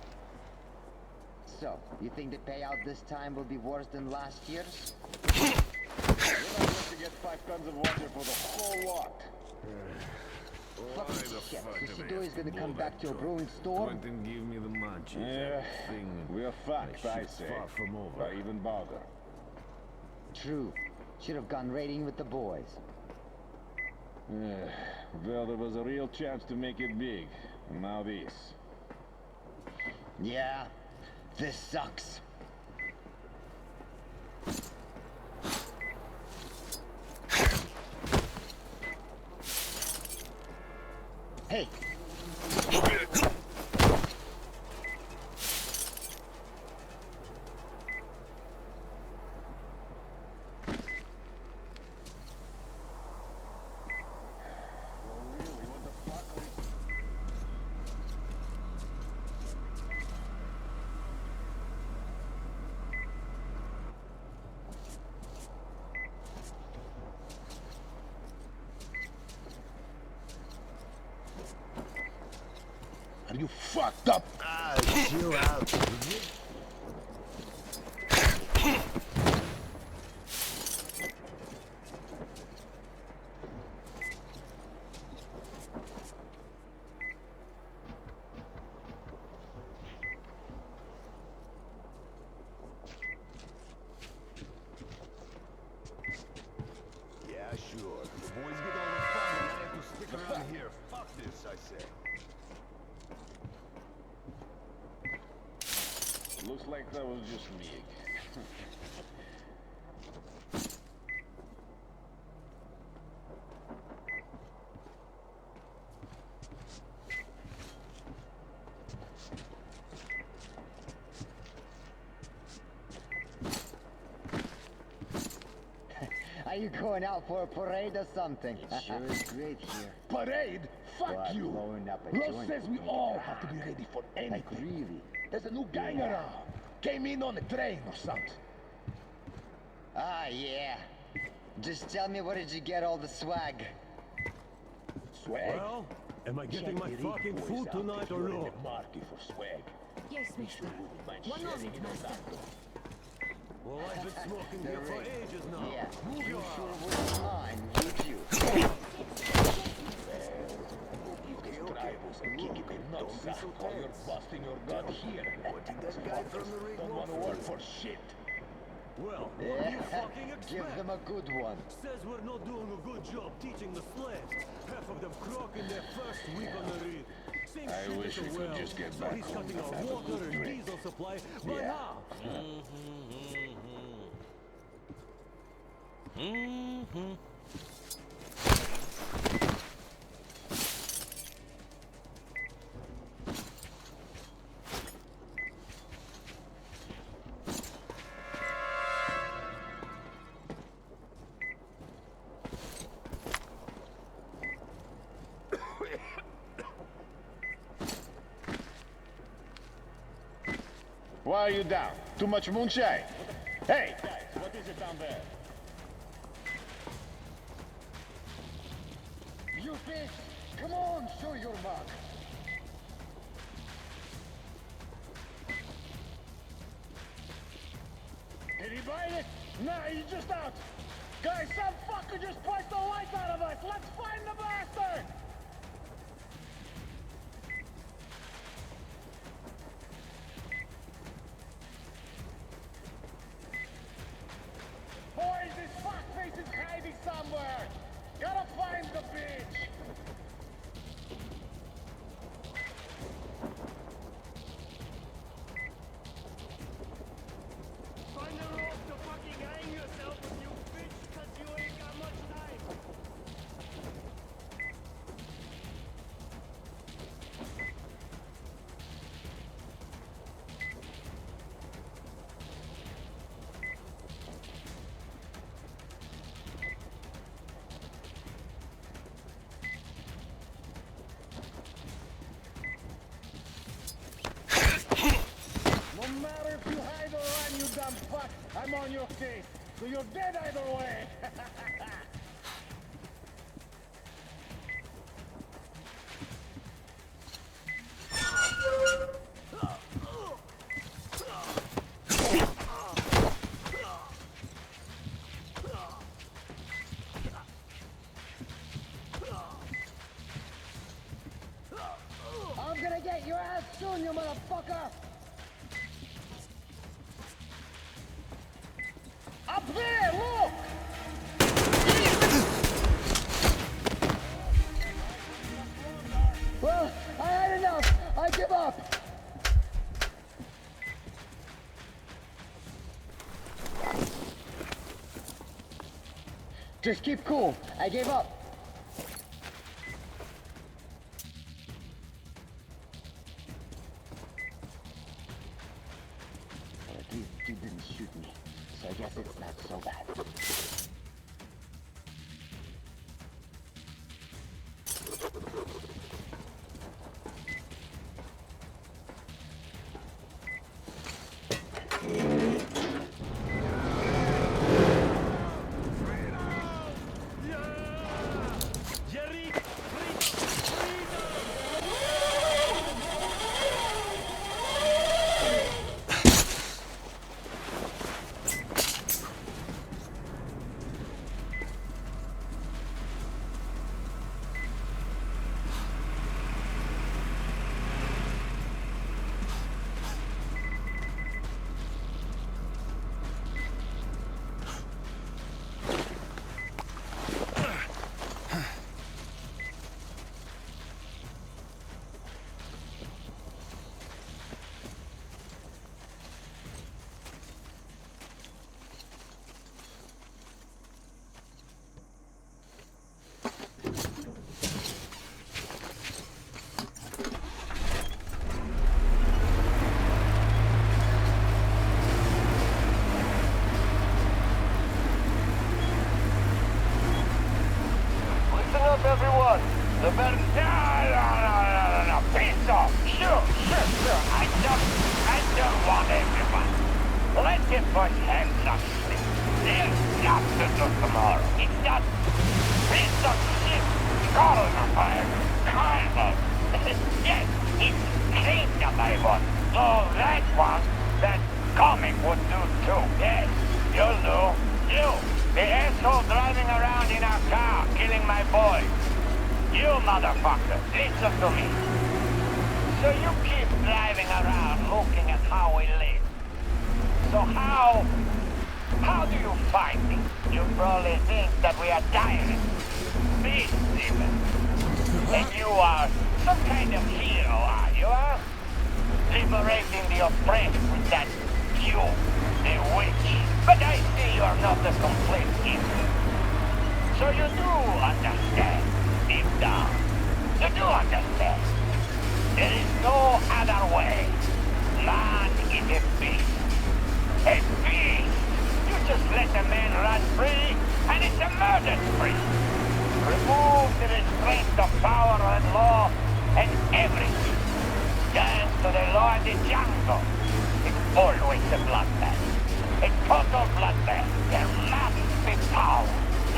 Speaker 18: So, you think the payout this time will be worse than last year's?
Speaker 17: We're not going to get 5 tons of water for the whole lot.
Speaker 18: Fucking shit. Isido is gonna come back to a brewing store?
Speaker 17: Don't give me the munchies. Yeah, we're fucked, I say. Far from over. Why even bother?
Speaker 18: True. Should have gone raiding with the boys.
Speaker 17: Well, there was a real chance to make it big. And now this.
Speaker 18: Yeah, this sucks. Hey!
Speaker 6: Are you fucked up?
Speaker 8: Chill out.
Speaker 6: Yeah, sure. The boys get all the fun and I have to stick around here. Fuck this, I say.
Speaker 17: Looks like that was just me.
Speaker 18: you going out for a parade or something? It sure is great here.
Speaker 6: Parade? Fuck you! Ross says we all have to be ready for anything.
Speaker 18: Like really?
Speaker 6: There's a new gang around. Came in on a train or something.
Speaker 18: Ah, yeah. Just tell me, where did you get all the swag?
Speaker 6: Swag?
Speaker 19: Well, am I getting my fucking food tonight or no?
Speaker 6: Marky for swag.
Speaker 2: Yes, mister. One moment, master.
Speaker 19: Well, I've been smoking here for ages now.
Speaker 18: Yeah,
Speaker 19: Move
Speaker 18: you
Speaker 19: your
Speaker 18: sure
Speaker 19: ass.
Speaker 18: wouldn't mind, would you?
Speaker 6: Don't be so tense. You're busting your gut here. That guy from the ring don't want to work for shit.
Speaker 19: Well, what do
Speaker 18: Yeah,
Speaker 19: you fucking expect?
Speaker 18: give them a good one.
Speaker 19: Says we're not doing a good job teaching the slaves. Half of them croak in their first week on the rig. Same
Speaker 6: I
Speaker 19: shit
Speaker 6: wish
Speaker 19: as
Speaker 6: we
Speaker 19: the
Speaker 6: could
Speaker 19: well.
Speaker 6: just get
Speaker 19: So
Speaker 6: back
Speaker 19: he's
Speaker 6: home
Speaker 19: cutting
Speaker 6: and
Speaker 19: our
Speaker 6: have a
Speaker 19: water
Speaker 6: good
Speaker 19: and
Speaker 6: drink.
Speaker 19: diesel supply by
Speaker 6: Yeah.
Speaker 19: half.
Speaker 17: Why are you down? Too much moonshine? Hey, guys, what is it down there?
Speaker 18: You fish! Come on, show your mug!
Speaker 17: Did he bite it? Nah, he's just out. Guys, some fucker just pushed the life out of us. Let's find the bastard! Boys, this fuckface is hiding somewhere. Gotta find the bitch.
Speaker 19: Find a rope to fucking hang yourself with, you bitch, cause you ain't got much time.
Speaker 17: No matter if you hide or run, you dumb fuck, I'm on your case. So you're dead either way.
Speaker 18: I'm gonna get your ass soon, you motherfucker!
Speaker 17: Up there, look!
Speaker 18: Well, I had enough! I give up! Just keep cool. I gave up. Well, at least he didn't shoot me, so I guess it's not so bad.
Speaker 12: give us have some sleep. There's stuff to do tomorrow. It's that piece of shit called a fire. Kind of. Yes, it's kind of I want. So that one, that comic would do too. Yes, you'll do. You, the asshole driving around in our car, killing my boy. You motherfucker, listen to me. So you keep driving around looking at how we live. So how do you find me? You probably think that we are tyrants, beasts even. And you are some kind of hero, are you, huh? Liberating the oppressed with that cube, the witch. But I see you are not a complete idiot. So you do understand, deep down. You do understand. There is no other way. Man is a beast. A beast! You just let the man run free, and it's a murder spree. Remove the restraint of power and law, and everything. Dance to the law of the jungle. It's always a bloodbath. A total bloodbath. There must be power.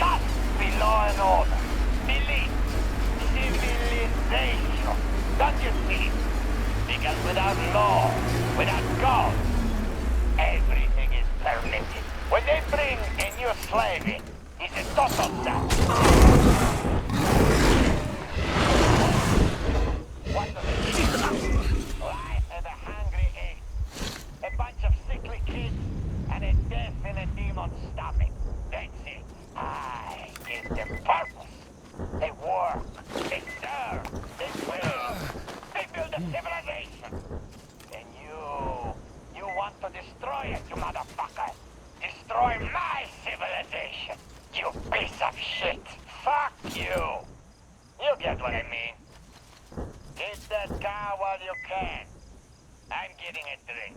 Speaker 12: Must be law and order. Belief. Civilization. Don't you see? Because without law, without God, everything is permitted. When they bring a new slave in, it's a total stop. What do they do? Life of a hungry ape. A bunch of sickly kids and a death in a demon's stomach. That's it. I give them purpose. They work. They serve. They build. They build a civilization. And you want to destroy it, you motherfucker. Destroy my civilization. You piece of shit. Fuck you. You get what I mean. Hit that car while you can. I'm getting a drink.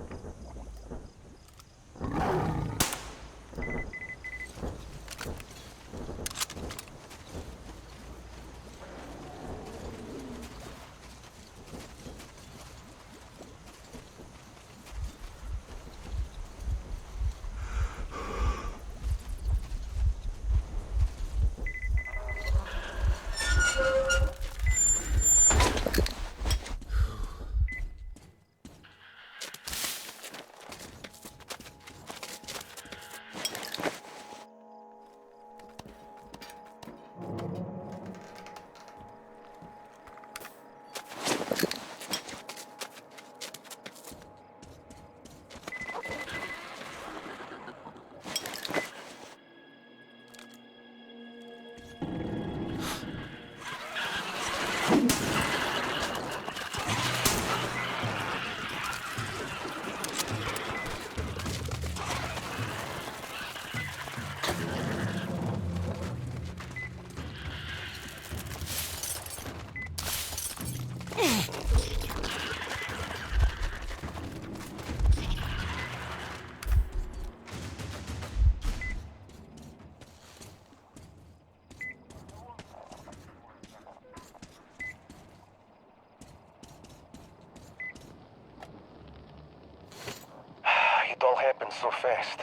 Speaker 9: It all happened so fast.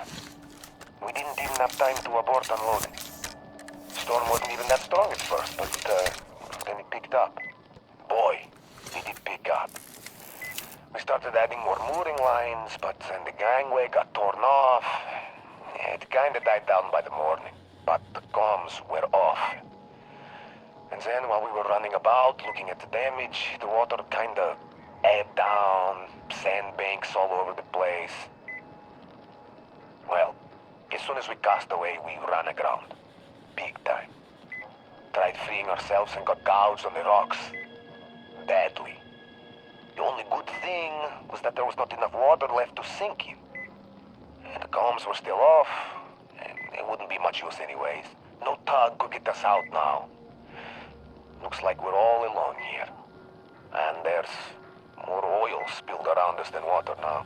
Speaker 9: We didn't even have time to abort unloading. Storm wasn't even that strong at first, but then it picked up. Boy, did it pick up. We started adding more mooring lines, but then the gangway got torn off. It kinda died down by the morning, but the comms were off. And then while we were running about, looking at the damage, the water kinda ebbed down, sandbanks all over the place. Well, as soon as we cast away, we ran aground. Big time. Tried freeing ourselves and got gouged on the rocks. Badly. The only good thing was that there was not enough water left to sink in. And the comms were still off, and it wouldn't be much use anyways. No tug could get us out now. Looks like we're all alone here. And there's more oil spilled around us than water now.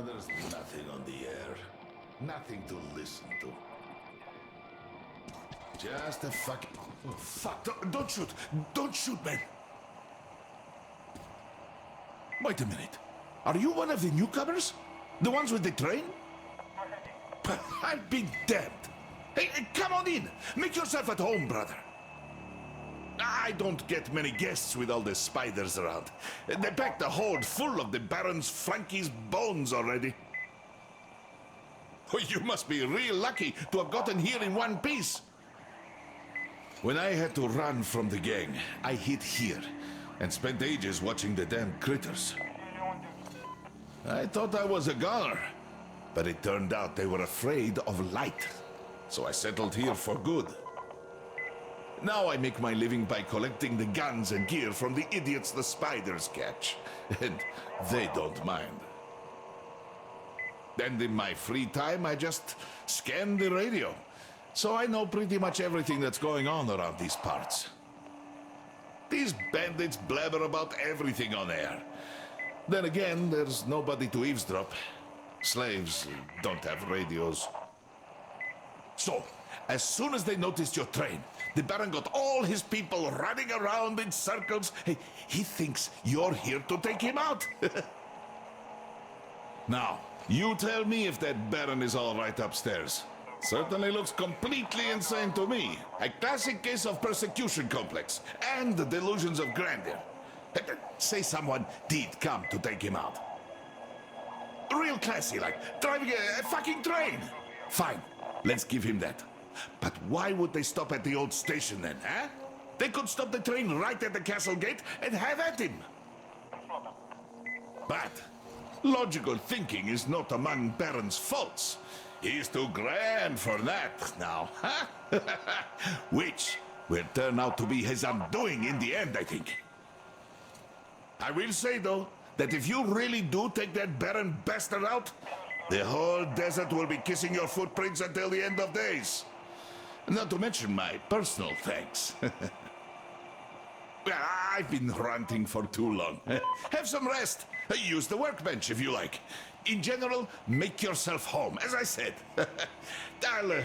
Speaker 6: There's nothing on the air. Nothing to listen to.
Speaker 4: Just a fucking... Oh, fuck. Don't shoot. Don't shoot, man. Wait a minute. Are you one of the newcomers? The ones with the train? I've been damned. Hey, come on in. Make yourself at home, brother. I don't get many guests with all the spiders around. They packed the hold full of the Baron's Frankie's bones already. Oh, you must be real lucky to have gotten here in one piece. When I had to run from the gang, I hid here and spent ages watching the damn critters. I thought I was a goner, but it turned out they were afraid of light. So I settled here for good. Now I make my living by collecting the guns and gear from the idiots the spiders catch. And they don't mind. And in my free time, I just scan the radio. So I know pretty much everything that's going on around these parts. These bandits blabber about everything on air. Then again, there's nobody to eavesdrop. Slaves don't have radios. So, as soon as they noticed your train, the Baron got all his people running around in circles. Hey, he thinks you're here to take him out. Now, you tell me if that Baron is all right upstairs. Certainly looks completely insane to me. A classic case of persecution complex and the delusions of grandeur. Say someone did come to take him out. Real classy, like driving a fucking train. Fine, let's give him that. But why would they stop at the old station then, huh? They could stop the train right at the castle gate and have at him. But logical thinking is not among Baron's faults. He's too grand for that now, huh? Which will turn out to be his undoing in the end, I think. I will say, though, that if you really do take that Baron bastard out, the whole desert will be kissing your footprints until the end of days. Not to mention my personal thanks. Well, I've been ranting for too long. Have some rest. Use the workbench if you like. In general, make yourself home, as I said. I'll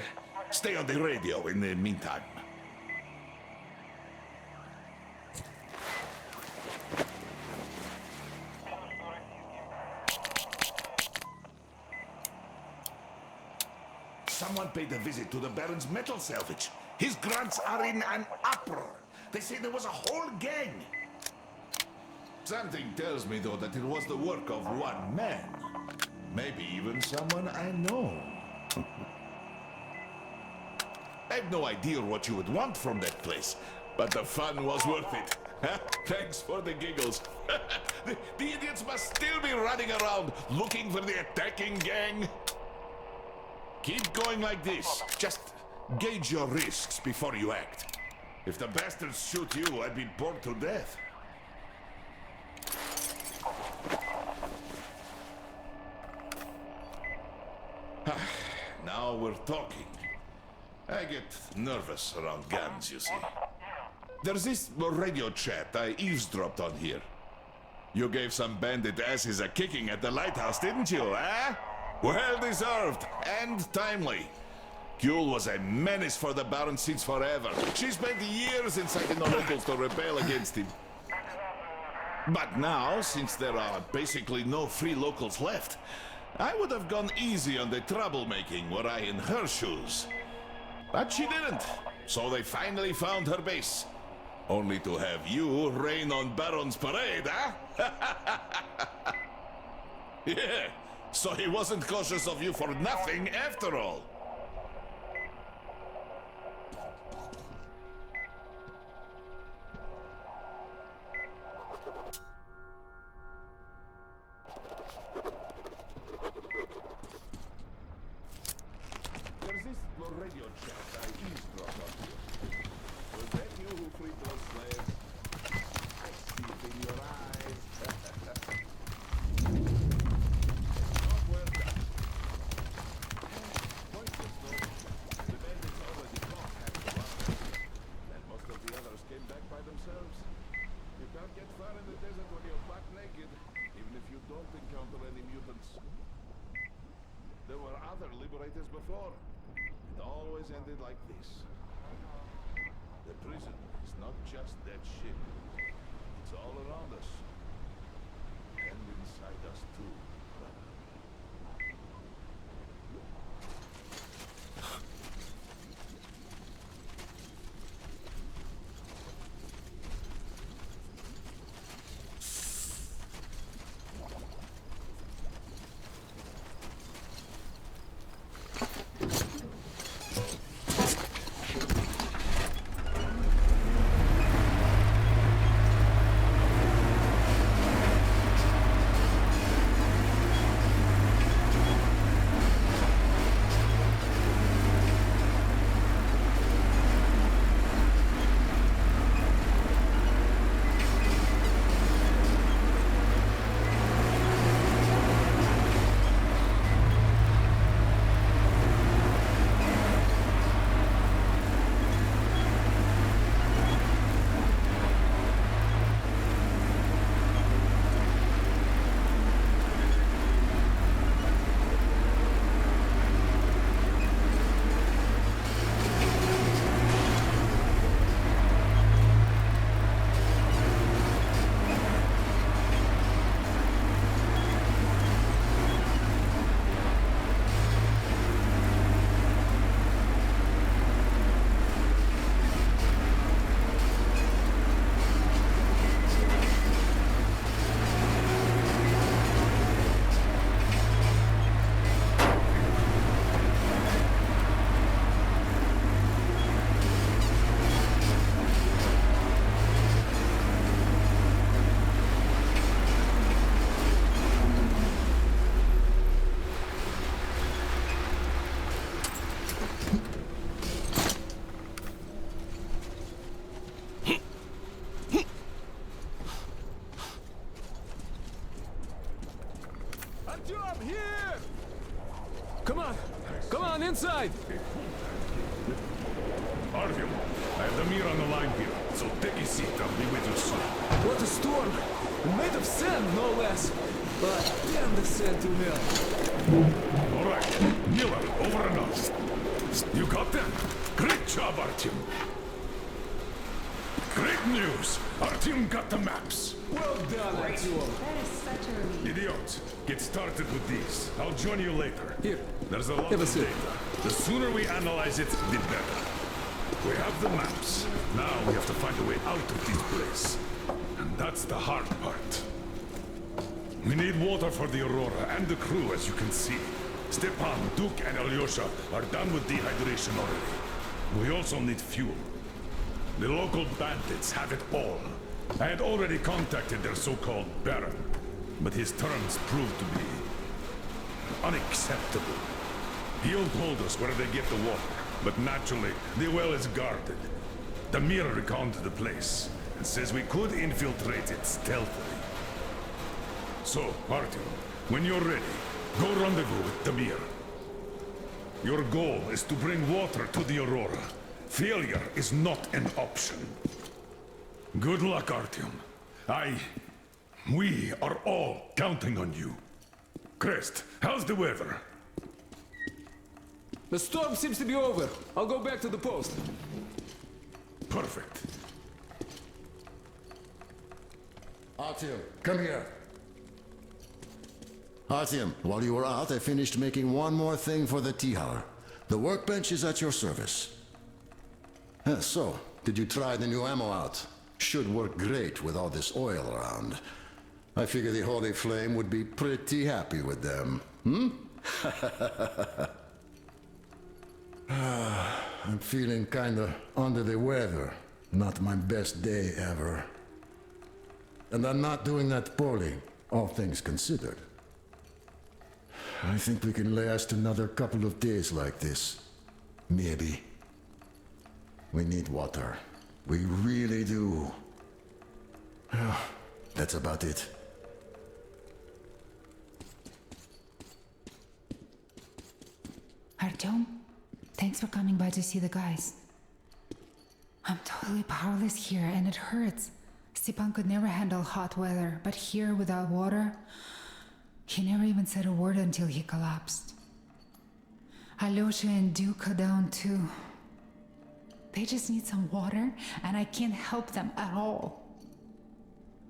Speaker 4: stay on the radio in the meantime. Someone paid a visit to the Baron's metal salvage. His grunts are in an uproar. They say there was a whole gang. Something tells me, though, that it was the work of one man. Maybe even someone I know. I have no idea what you would want from that place, but the fun was worth it. Thanks for the giggles. The idiots must still be running around looking for the attacking gang. Keep going like this. Just gauge your risks before you act. If the bastards shoot you, I'd be bored to death. Now we're talking. I get nervous around guns, you see. There's this radio chat I eavesdropped on here. You gave some bandit asses a kicking at the lighthouse, didn't you, eh? Well deserved and timely. Kuhl was a menace for the Baron since forever. She spent years inciting the locals to rebel against him. But now, since there are basically no free locals left, I would have gone easy on the troublemaking were I in her shoes. But she didn't, so they finally found her base. Only to have you rain on Baron's parade, huh? Yeah, so he wasn't cautious of you for nothing after all. There's this radio chat I eavesdropped on here. Was that you who freed those slaves? I see it in your eyes. Not well done. Pointless though. The bandits already caught half the others, and most of the others came back by themselves. You can't get far in the desert when you're buck naked, even if you don't encounter any mutants. There were other liberators before. It always ended like this.
Speaker 6: The prison is not just that ship. It's all around us. And inside us too, brother.
Speaker 3: Artyom, here! Come on, inside!
Speaker 4: Artyom, I have the mirror on the line here, so take a seat. I'll be with you soon.
Speaker 3: What a storm! Made of sand, no less. But damn the sand to hell.
Speaker 4: All right, Miller, over and out. You got them? Great job, Artyom. Great news! Artyom got the maps.
Speaker 3: Well done, Artyom.
Speaker 4: Idiots, get started with these. I'll join you later.
Speaker 3: Here.
Speaker 4: There's a lot of data. The sooner we analyze it, the better. We have the maps. Now we have to find a way out of this place. And that's the hard part. We need water for the Aurora and the crew, as you can see. Stepan, Duke, and Alyosha are done with dehydration already. We also need fuel. The local bandits have it all. I had already contacted their so-called Baron, but his terms proved to be unacceptable. He'll told us where they get the water, but naturally, the well is guarded. The mirror reconned the place, and says we could infiltrate it stealthily. So, Artyom, when you're ready, go rendezvous with Damir. Your goal is to bring water to the Aurora. Failure is not an option. Good luck, Artyom. We are all counting on you. Crest, how's the weather?
Speaker 3: The storm seems to be over. I'll go back to the post.
Speaker 4: Perfect.
Speaker 10: Artyom, come here. Artyom, while you were out, I finished making one more thing for the T-Hour. The workbench is at your service. So, did you try the new ammo out? Should work great with all this oil around. I figure the Holy Flame would be pretty happy with them. I'm feeling kinda under the weather. Not my best day ever. And I'm not doing that poorly, all things considered. I think we can last another couple of days like this. Maybe. We need water. We really do. That's about it.
Speaker 20: Artyom, thanks for coming by to see the guys. I'm totally powerless here and it hurts. Stepan could never handle hot weather, but here without water, he never even said a word until he collapsed. Alyosha and Duke are down too. They just need some water, and I can't help them at all.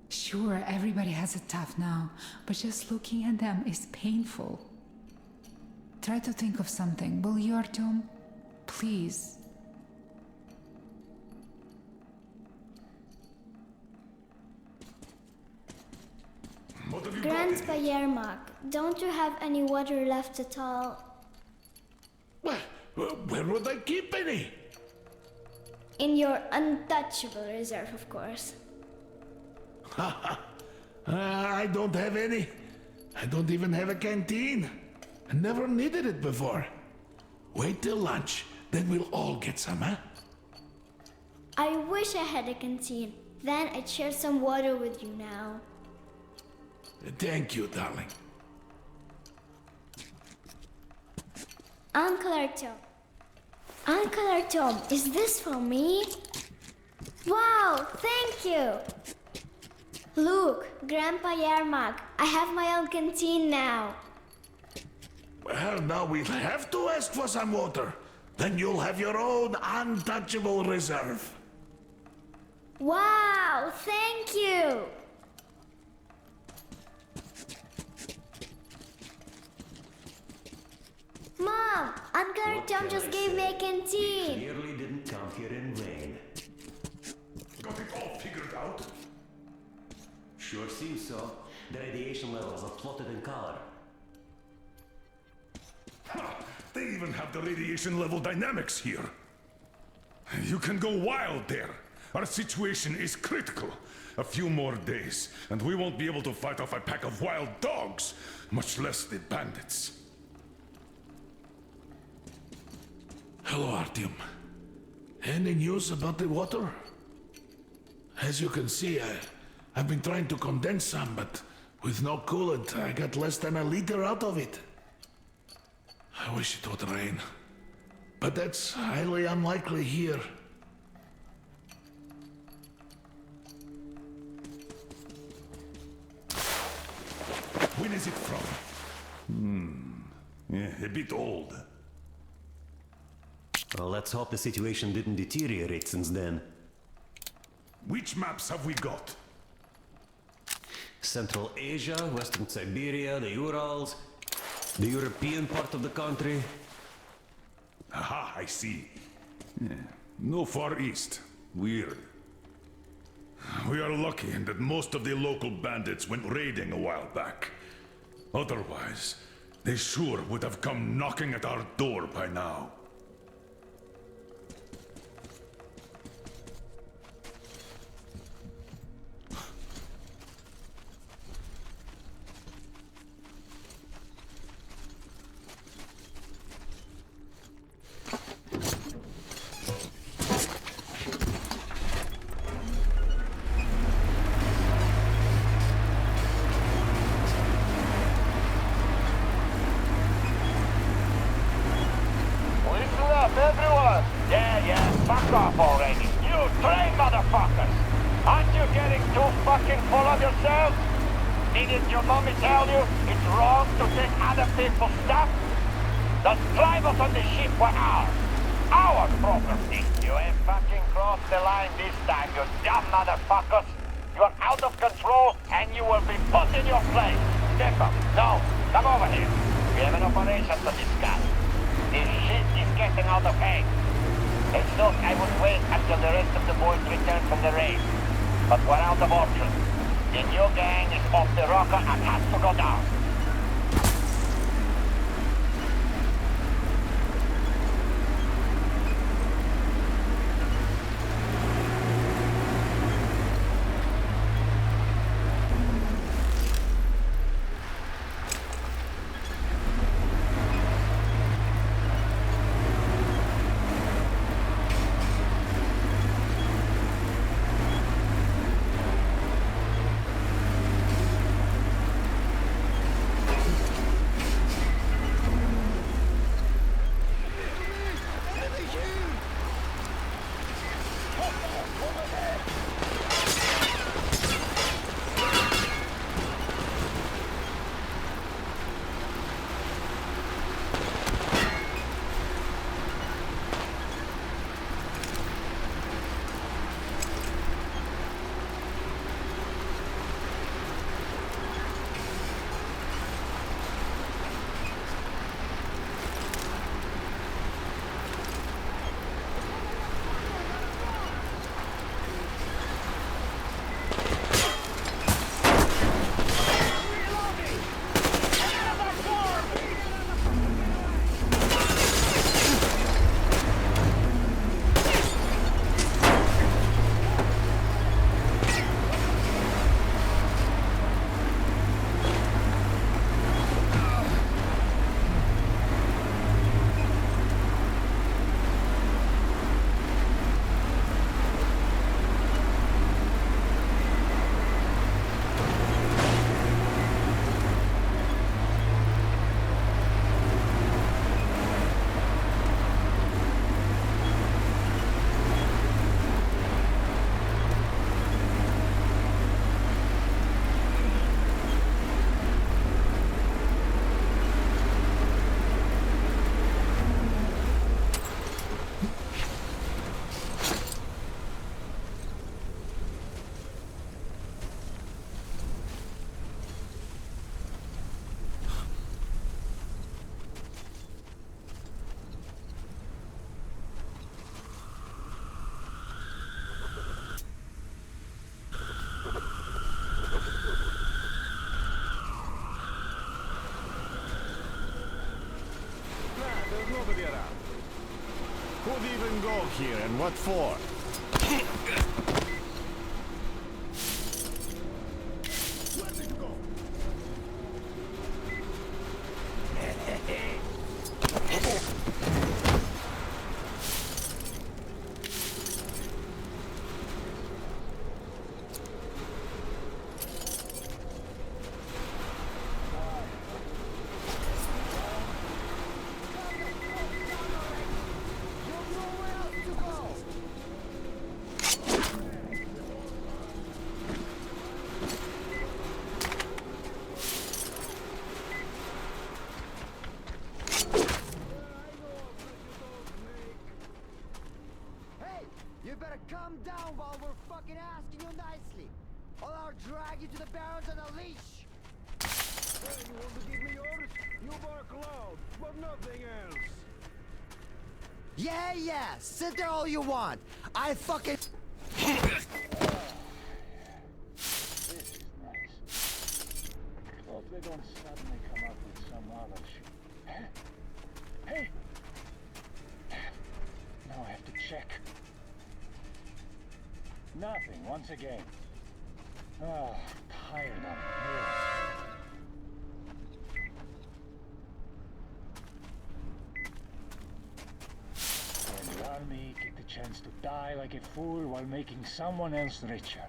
Speaker 20: Sure, everybody has it tough now, but just looking at them is painful. Try to think of something, will you, Artyom? Please.
Speaker 14: Grandpa Yermak, don't you have any water left at all?
Speaker 6: Well, where would I keep any?
Speaker 14: In your untouchable reserve, of course.
Speaker 6: I don't have any. I don't even have a canteen. I never needed it before. Wait till lunch, then we'll all get some, huh?
Speaker 14: I wish I had a canteen. Then I'd share some water with you now.
Speaker 6: Thank you, darling.
Speaker 14: Uncle Artyom. Uncle Artyom, is this for me? Wow, thank you! Look, Grandpa Yermak, I have my own canteen now.
Speaker 6: Well, now we'll have to ask for some water. Then you'll have your own untouchable reserve.
Speaker 14: Wow, thank you! Mom, Uncle Artyom just gave me a canteen.
Speaker 19: Clearly didn't come here in vain.
Speaker 4: Got it all figured out?
Speaker 19: Sure seems so. The radiation levels are plotted in color.
Speaker 4: They even have the radiation level dynamics here. You can go wild there. Our situation is critical. A few more days, and we won't be able to fight off a pack of wild dogs, much less the bandits.
Speaker 6: Hello, Artyom. Any news about the water? As you can see, I've been trying to condense some, but with no coolant, I got less than a liter out of it. I wish it would rain, but that's highly unlikely here.
Speaker 4: When is it from? Yeah, a bit old.
Speaker 19: Well, let's hope the situation didn't deteriorate since then.
Speaker 4: Which maps have we got?
Speaker 19: Central Asia, Western Siberia, the Urals, the European part of the country.
Speaker 4: Aha, I see. Yeah, no Far East. Weird. We are lucky in that most of the local bandits went raiding a while back. Otherwise, they sure would have come knocking at our door by now.
Speaker 12: Everyone! Yeah, fuck off already. You train motherfuckers! Aren't you getting too fucking full of yourselves? Didn't your mommy tell you it's wrong to take other people's stuff? The drivers on the ship were ours. Our property. You ain't fucking crossed the line this time, you dumb motherfuckers. You're out of control and you will be put in your place. Step up. No, come over here. We have an operation to discuss. This shit is getting out of hand. I thought I would wait until the rest of the boys return from the raid. But we're out of options. The new gang is off the rocker and has to go down.
Speaker 5: and go here, and what for?
Speaker 18: You better calm down while we're fucking asking you nicely. Or I'll drag you to the barrels on a leash.
Speaker 19: Hey, you want to give me yours? You bark loud, but nothing else.
Speaker 18: Yeah, sit there all you want. I fucking...
Speaker 13: This is nice. Hope they don't suddenly come up with some other shit. Huh? Hey! Now I have to check. Nothing, once again. Ah, tired of it. And the army get the chance to die like a fool while making someone else richer.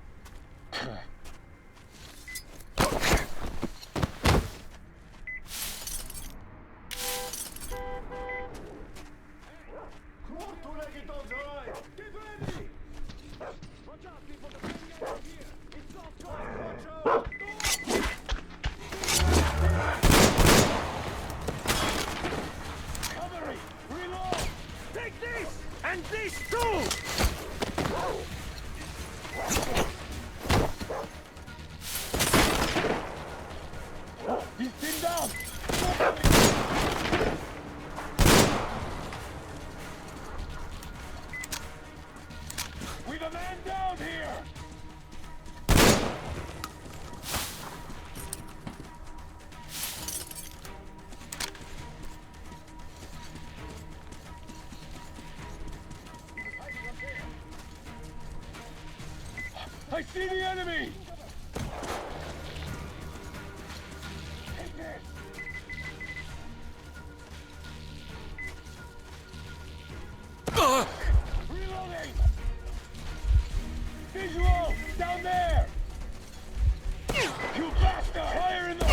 Speaker 19: And these two!
Speaker 13: He's pinned down!
Speaker 19: We've a man down here!
Speaker 13: I see the enemy!
Speaker 19: Take this!
Speaker 13: Reloading! Visual! Down there!
Speaker 19: You bastard!
Speaker 13: Fire in the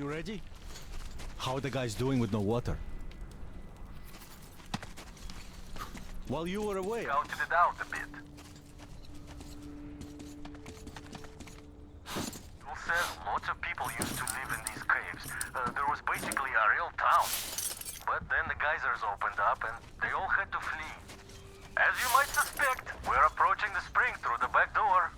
Speaker 5: you ready? How are the guys doing with no water? While you were away,
Speaker 11: Scouted it out a bit. Will says lots of people used to live in these caves. There was basically a real town. But then the geysers opened up and they all had to flee. As you might suspect, we're approaching the spring through the back door.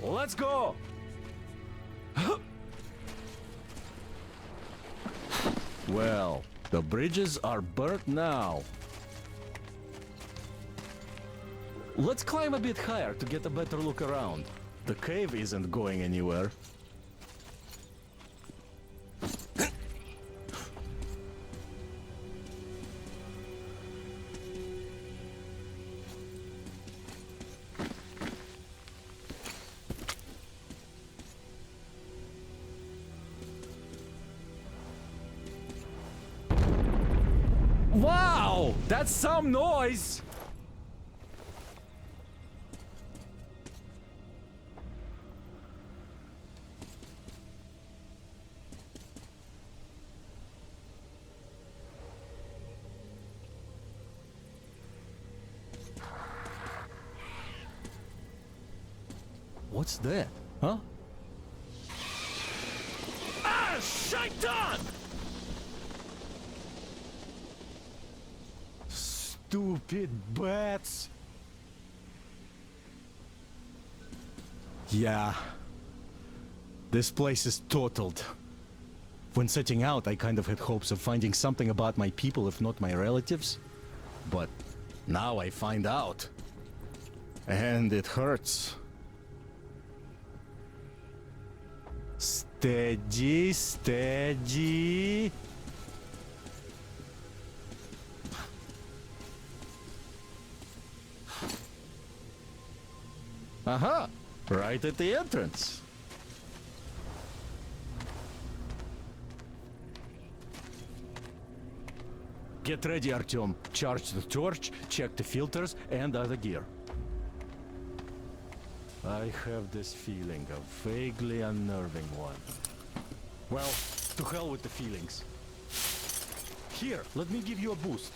Speaker 5: Let's go! Well, the bridges are burnt now. Let's climb a bit higher to get a better look around. The cave isn't going anywhere. Wow! That's some noise! What's that? Huh? Ah, shaitan! Stupid bats! Yeah. This place is totaled. When setting out, I kind of had hopes of finding something about my people, if not my relatives. But now I find out. And it hurts. Steady, steady. Aha! Right at the entrance. Get ready, Artyom. Charge the torch, check the filters, and other gear. I have this feeling, a vaguely unnerving one. Well, to hell with the feelings. Here, let me give you a boost.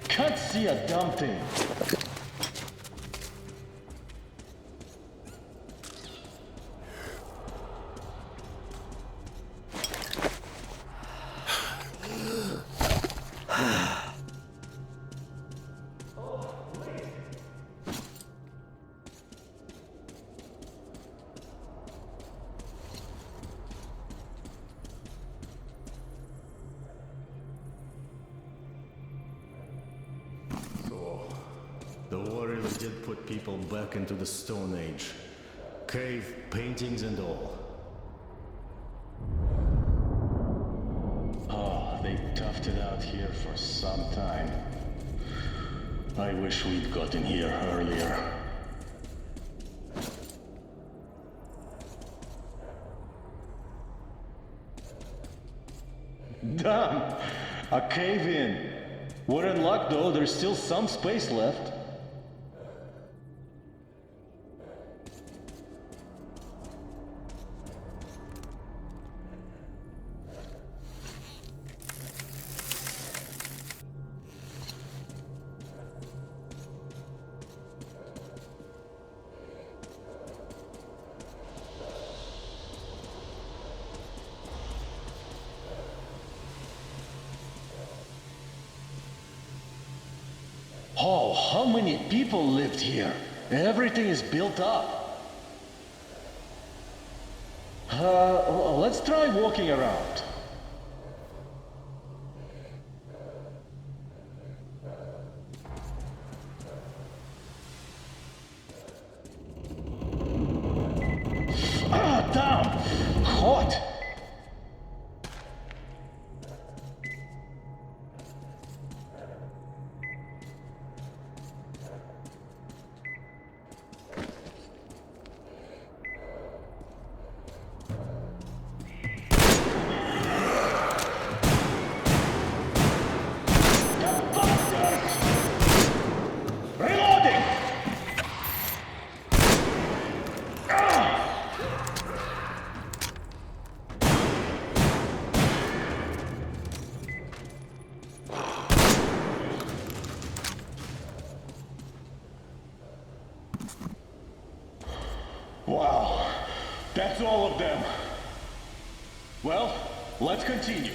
Speaker 13: Can't see a damn thing.
Speaker 5: did put people back into the Stone Age. Cave paintings and all.
Speaker 13: Oh, they toughed it out here for some time. I wish we'd gotten here earlier. Damn! A cave-in! We're in luck though, there's still some space left. Oh, how many people lived here? Everything is built up. Let's try walking around. Ah, damn! Hot! Wow, that's all of them. Well, let's continue.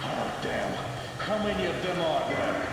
Speaker 13: Oh, damn. How many of them are there?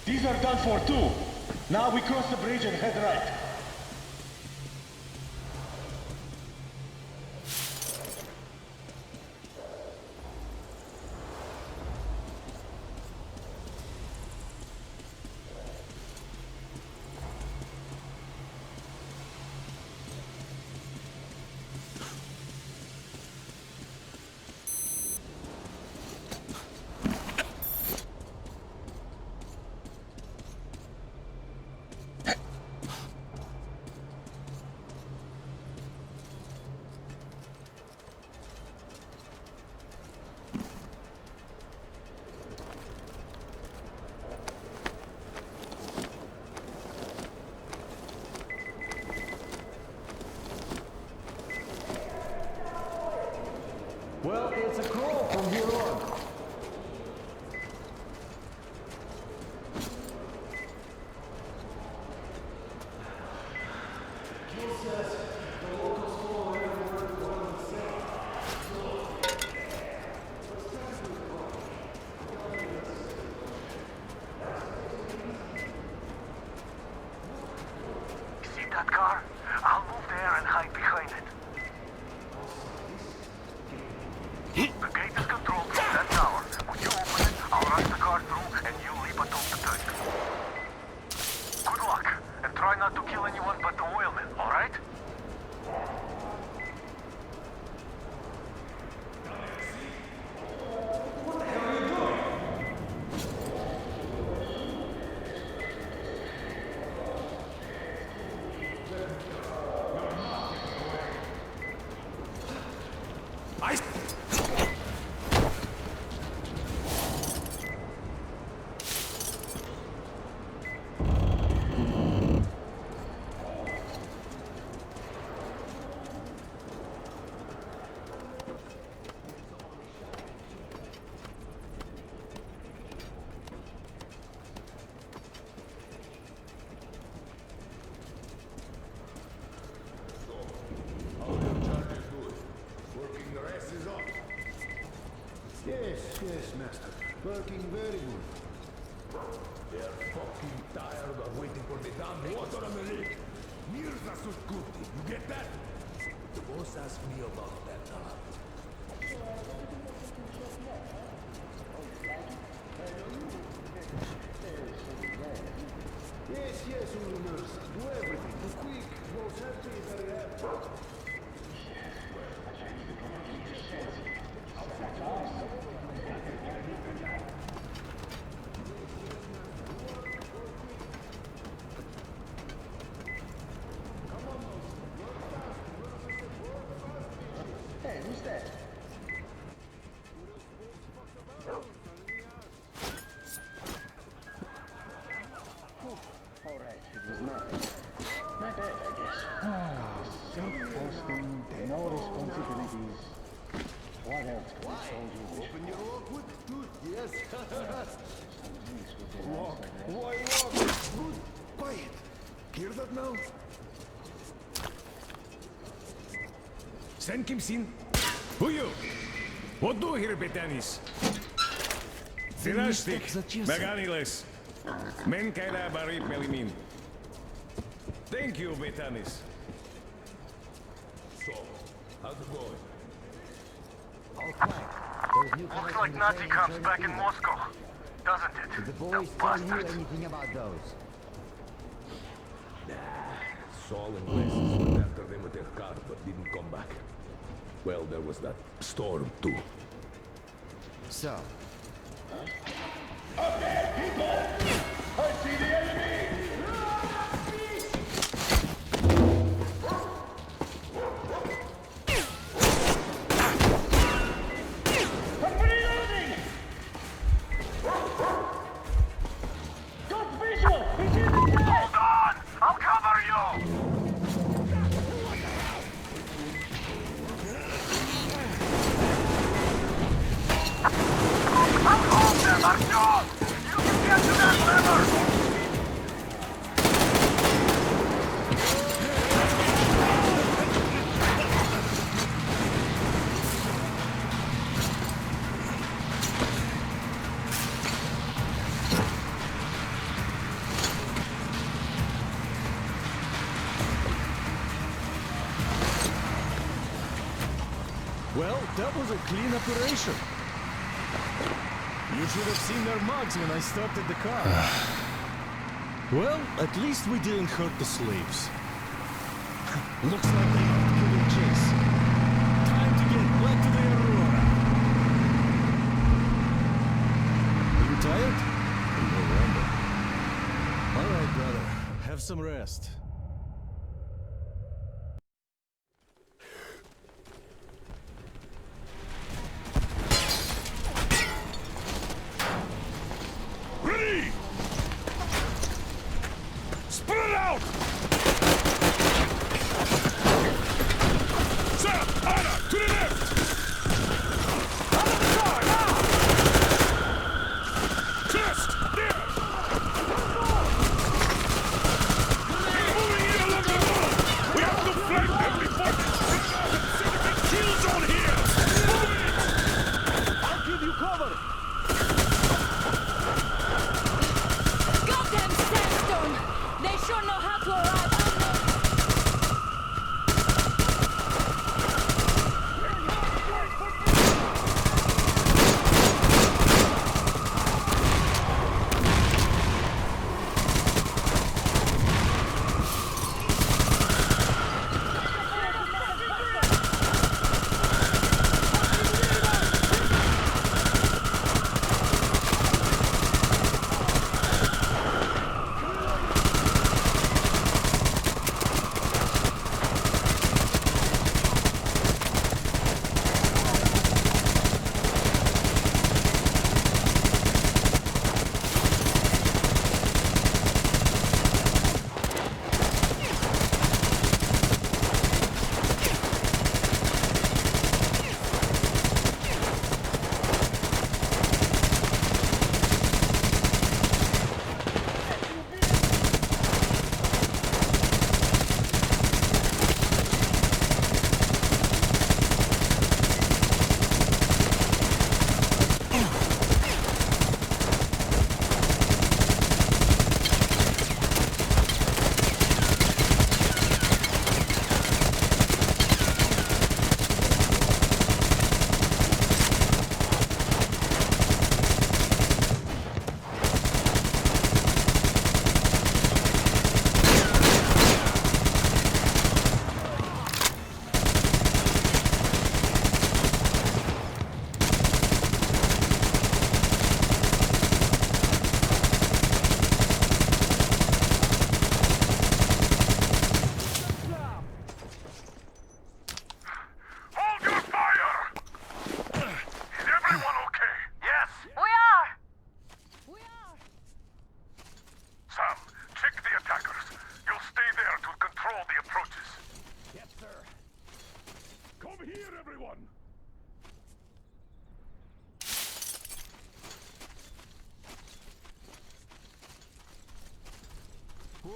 Speaker 13: These are done for too. Now we cross the bridge and head right.
Speaker 6: Yes, master. Working very good. They're fucking tired of waiting for the damn water on the lake. Mirza Sutkuti, you get that? The boss asked me about that, Yes, yes, Ulu Mirza. Do everything. Do quick. Most happy, very happy.
Speaker 17: Hey, who's that? All right, it was nothing. My bad, I guess. Self-posting, no responsibilities. What else can a soldier wish
Speaker 6: Open your walk with good, yes.
Speaker 17: Walk.
Speaker 6: Why walk? Good. Quiet. Hear that now?
Speaker 4: Sen kimsin? Who you? What do here, Betanis? Sirashtik, Meganiles. Men kaila barit melimin. Thank you, Betanis.
Speaker 6: So, how's it going?
Speaker 11: Looks like Nazi camp's back in Moscow, doesn't it?
Speaker 18: Did the boys tell you anything about those?
Speaker 6: Nah, Saul and Wes went after them with their car, but didn't come back. Well, there was that storm, too.
Speaker 18: So,
Speaker 11: Okay, people! I see the enemy! I'm reloading!
Speaker 17: Got visual! He's in the
Speaker 11: Hold on! I'll cover you! I'm on them, Artyom! You can get to that lever!
Speaker 5: Well, that was a clean operation. You should have seen their mugs when I started the car. Well, at least we didn't hurt the slaves. Looks like they are giving chase. Time to get back to the Aurora. You tired? No wonder. All right, brother. Have some rest.
Speaker 4: Ready! Spread out! Sir, Anna, to the left! Out of the car, now! Just there! Keep moving in along the wall! We have to flank them before the kill zone here! Move it!
Speaker 5: I'll give you cover.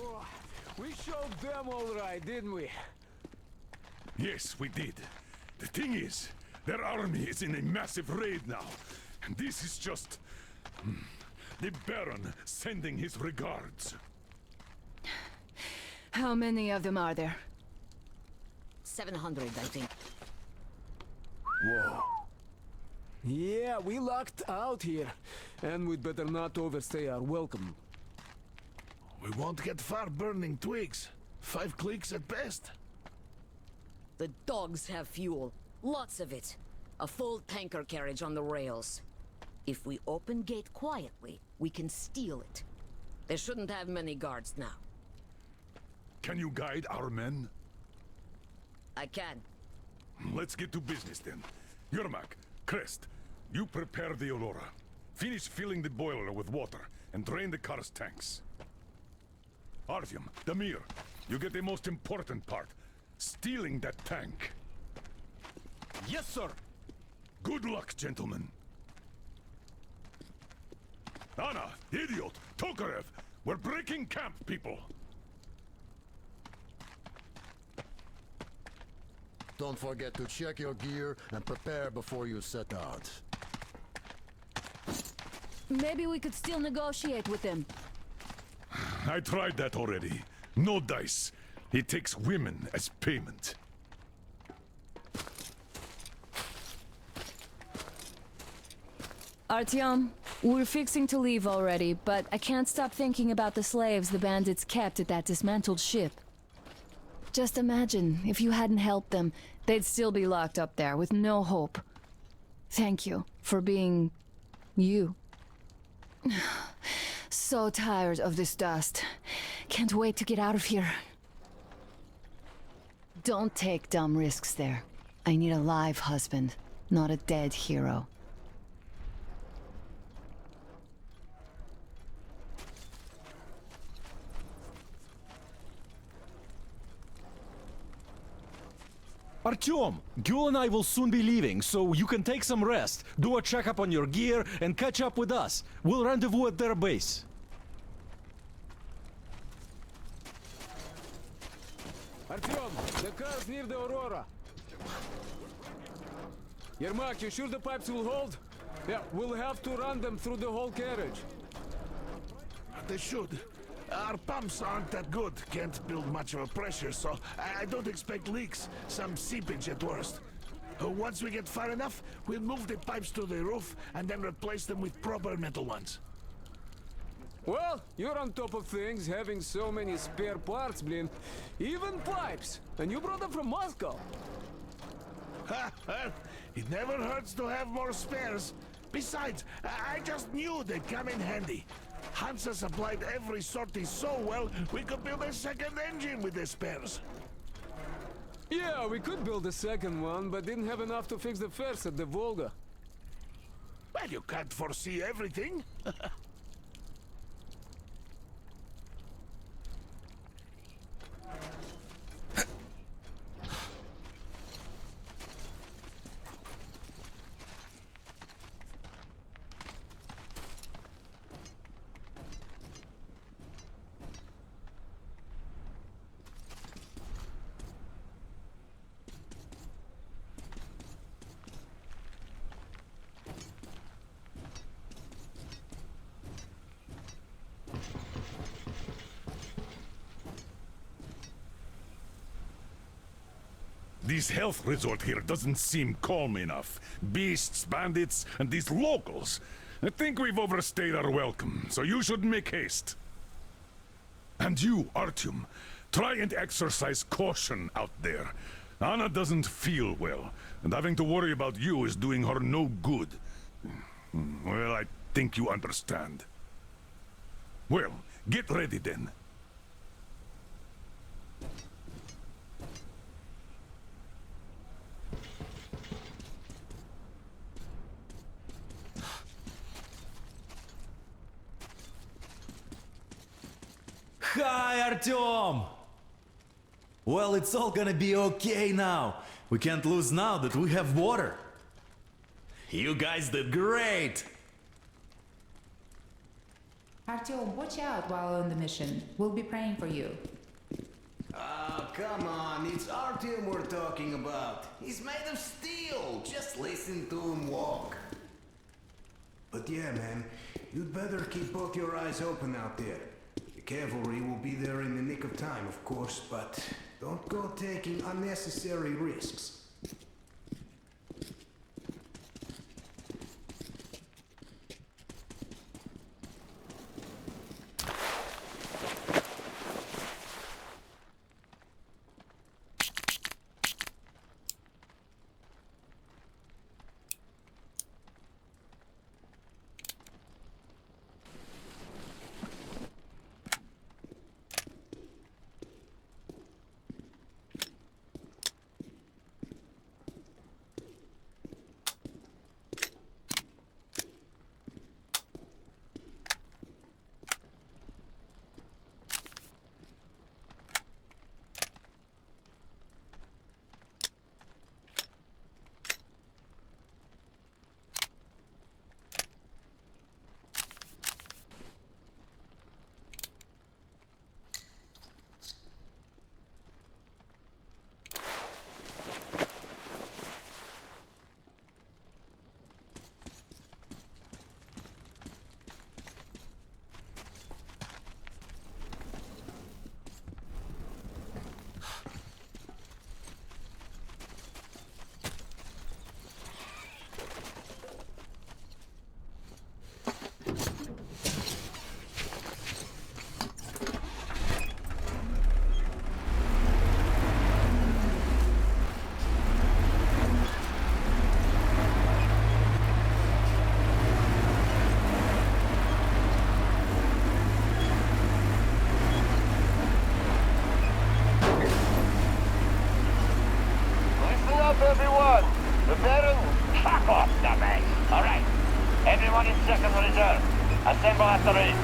Speaker 3: Oh, we showed them all right, didn't we?
Speaker 4: Yes, we did. The thing is, their army is in a massive raid now. And this is just... the Baron sending his regards.
Speaker 21: How many of them are there?
Speaker 2: 700, I think.
Speaker 3: Whoa. Yeah, we lucked out here. And we'd better not overstay our welcome.
Speaker 6: We won't get far burning twigs. 5 clicks at best.
Speaker 2: The dogs have fuel. Lots of it. A full tanker carriage on the rails. If we open gate quietly, we can steal it. They shouldn't have many guards now.
Speaker 4: Can you guide our men?
Speaker 2: I can.
Speaker 4: Let's get to business then. Yermak, Crest, you prepare the Aurora. Finish filling the boiler with water and drain the car's tanks. Artyom, Damir, you get the most important part. Stealing that tank.
Speaker 5: Yes, sir.
Speaker 4: Good luck, gentlemen. Anna, Idiot, Tokarev, we're breaking camp, people.
Speaker 10: Don't forget to check your gear and prepare before you set out.
Speaker 21: Maybe we could still negotiate with them.
Speaker 4: I tried that already. No dice. He takes women as payment.
Speaker 21: Artyom, we're fixing to leave already, but I can't stop thinking about the slaves the bandits kept at that dismantled ship. Just imagine, if you hadn't helped them, they'd still be locked up there with no hope. Thank you for being... you. So tired of this dust. Can't wait to get out of here. Don't take dumb risks there. I need a live husband, not a dead hero.
Speaker 5: Artyom, Gul and I will soon be leaving, so you can take some rest, do a checkup on your gear, and catch up with us. We'll rendezvous at their base.
Speaker 3: Artyom, the car's near the Aurora. Yermak, you sure the pipes will hold? Yeah, we'll have to run them through the whole carriage.
Speaker 6: They should. Our pumps aren't that good. Can't build much of a pressure, so I don't expect leaks. Some seepage at worst. Once we get far enough, we'll move the pipes to the roof and then replace them with proper metal ones.
Speaker 3: Well, you're on top of things, having so many spare parts, Blin. Even pipes! And you brought them from Moscow!
Speaker 6: Ha! Well, it never hurts to have more spares. Besides, I just knew they'd come in handy. Hansa supplied every sortie so well, we could build a second engine with the spares.
Speaker 3: Yeah, we could build a second one, but didn't have enough to fix the first at the Volga.
Speaker 6: Well, you can't foresee everything.
Speaker 4: This health resort here doesn't seem calm enough. Beasts, bandits, and these locals. I think we've overstayed our welcome, so you should make haste. And you, Artyom, try and exercise caution out there. Anna doesn't feel well, and having to worry about you is doing her no good. Well, I think you understand. Well, get ready then.
Speaker 5: Hi, Artyom! Well, it's all gonna be okay now. We can't lose now that we have water. You guys did great!
Speaker 20: Artyom, watch out while on the mission. We'll be praying for you.
Speaker 8: Oh, come on. It's Artyom we're talking about. He's made of steel. Just listen to him walk. But yeah, man, you'd better keep both your eyes open out there. The cavalry will be there in the nick of time, of course, but don't go taking unnecessary risks.
Speaker 12: Everyone, the Baron, fuck off, dumbass. All right, everyone in second reserve, assemble at the ready.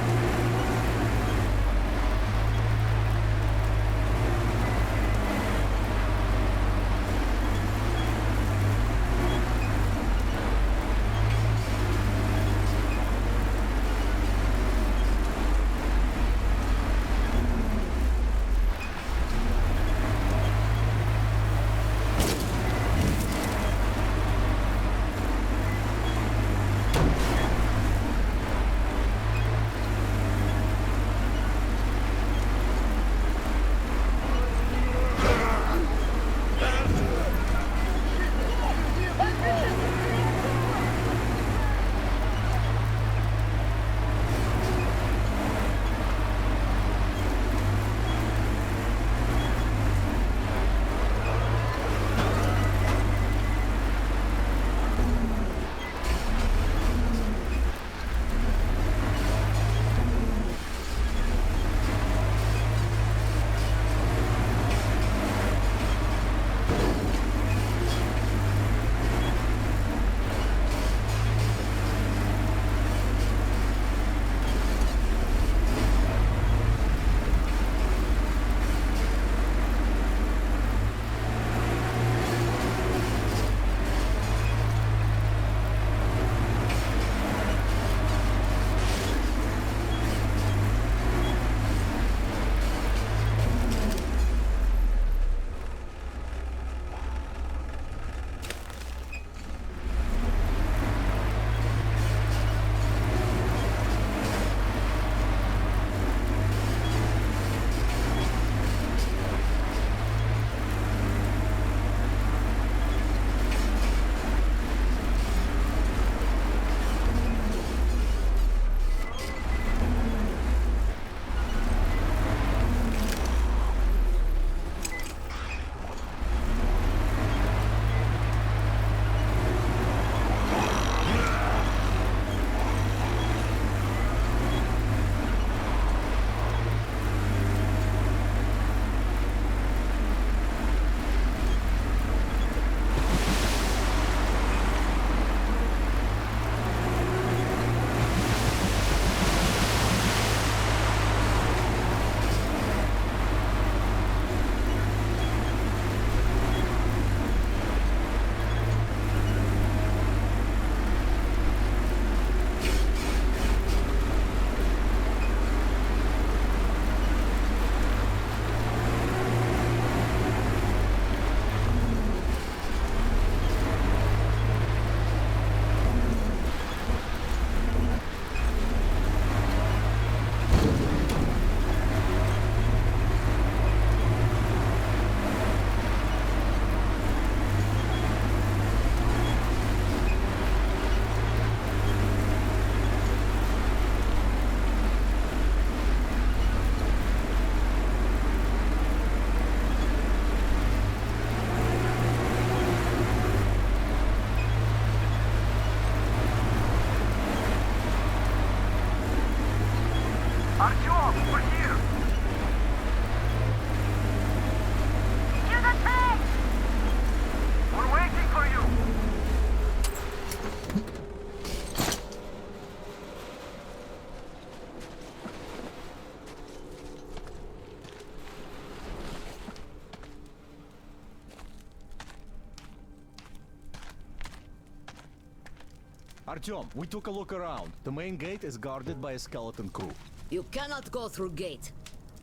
Speaker 5: Artyom, we took a look around. The main gate is guarded by a skeleton crew.
Speaker 2: You cannot go through gate.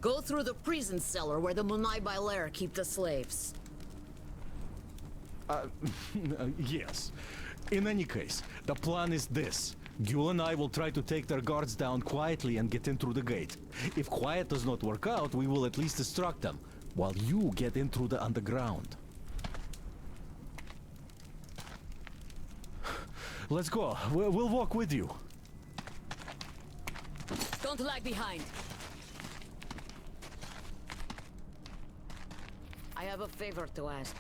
Speaker 2: Go through the prison cellar where the Munai Bailer keep the slaves.
Speaker 5: Yes. In any case, the plan is this. Gül and I will try to take their guards down quietly and get in through the gate. If quiet does not work out, we will at least distract them, while you get in through the underground. Let's go. We'll walk with you.
Speaker 2: Don't lag behind. I have a favor to ask.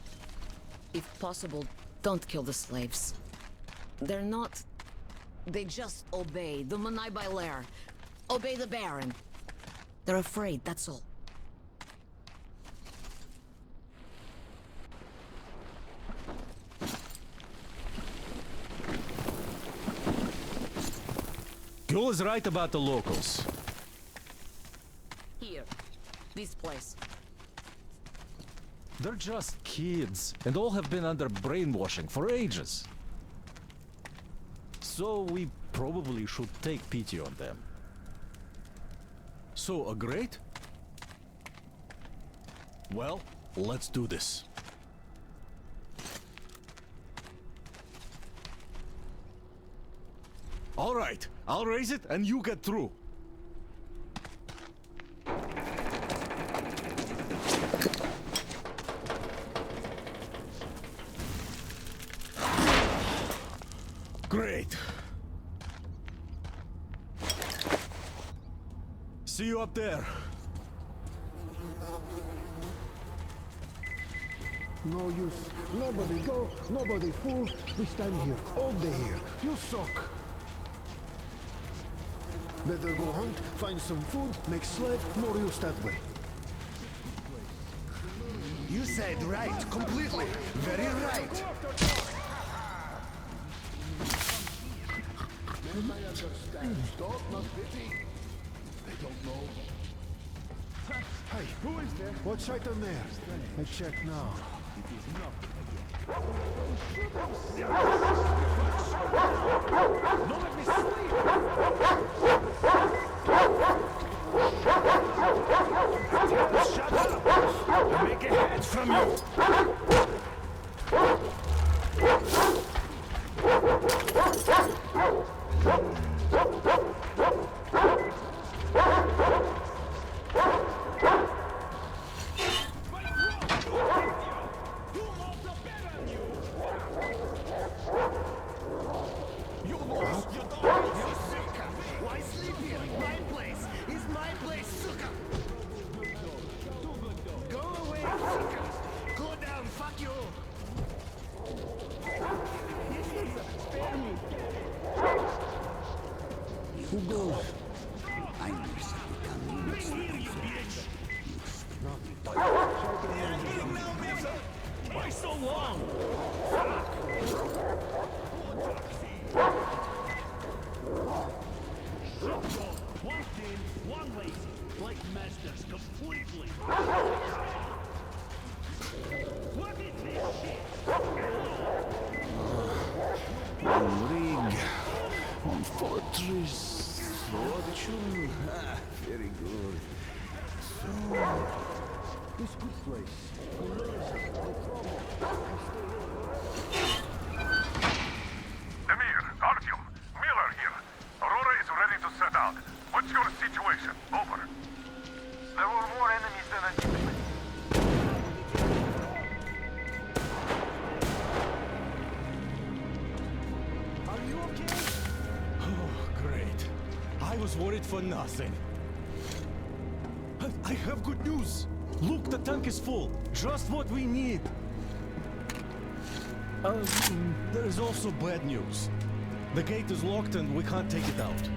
Speaker 2: If possible, don't kill the slaves. They're not... They just obey the Munai Bailer. Obey the Baron. They're afraid, that's all.
Speaker 5: Gül is right about the locals.
Speaker 2: Here. This place.
Speaker 5: They're just kids, and all have been under brainwashing for ages. So we probably should take pity on them. So, agreed? Well, let's do this. All right, I'll raise it and you get through. Great. See you up there.
Speaker 6: No use. Nobody go, nobody fool. We stand here, all day here. You suck. Better go hunt, find some food, make slave, more use that way. You said right, completely. Very right. Stop, not pity. They don't know. Hey, who is there? What's right on there? I check now. It is not. No, let me sleep! Shut up! I'll make a head from you! Who goes? I must become why so long? One thin, one lazy, like masters completely. What is this shit? One rig, one fortress, fortune. Ah, very good. So, this good place.
Speaker 11: Emir, Artyom, Miller here. Aurora is ready to set out. What's your situation? Over. There were more enemies than anticipated.
Speaker 5: Are you okay? Oh, great. I was worried for nothing. I have good news. Look, the tank is full. Just what we need. There is also bad news. The gate is locked and we can't take it out.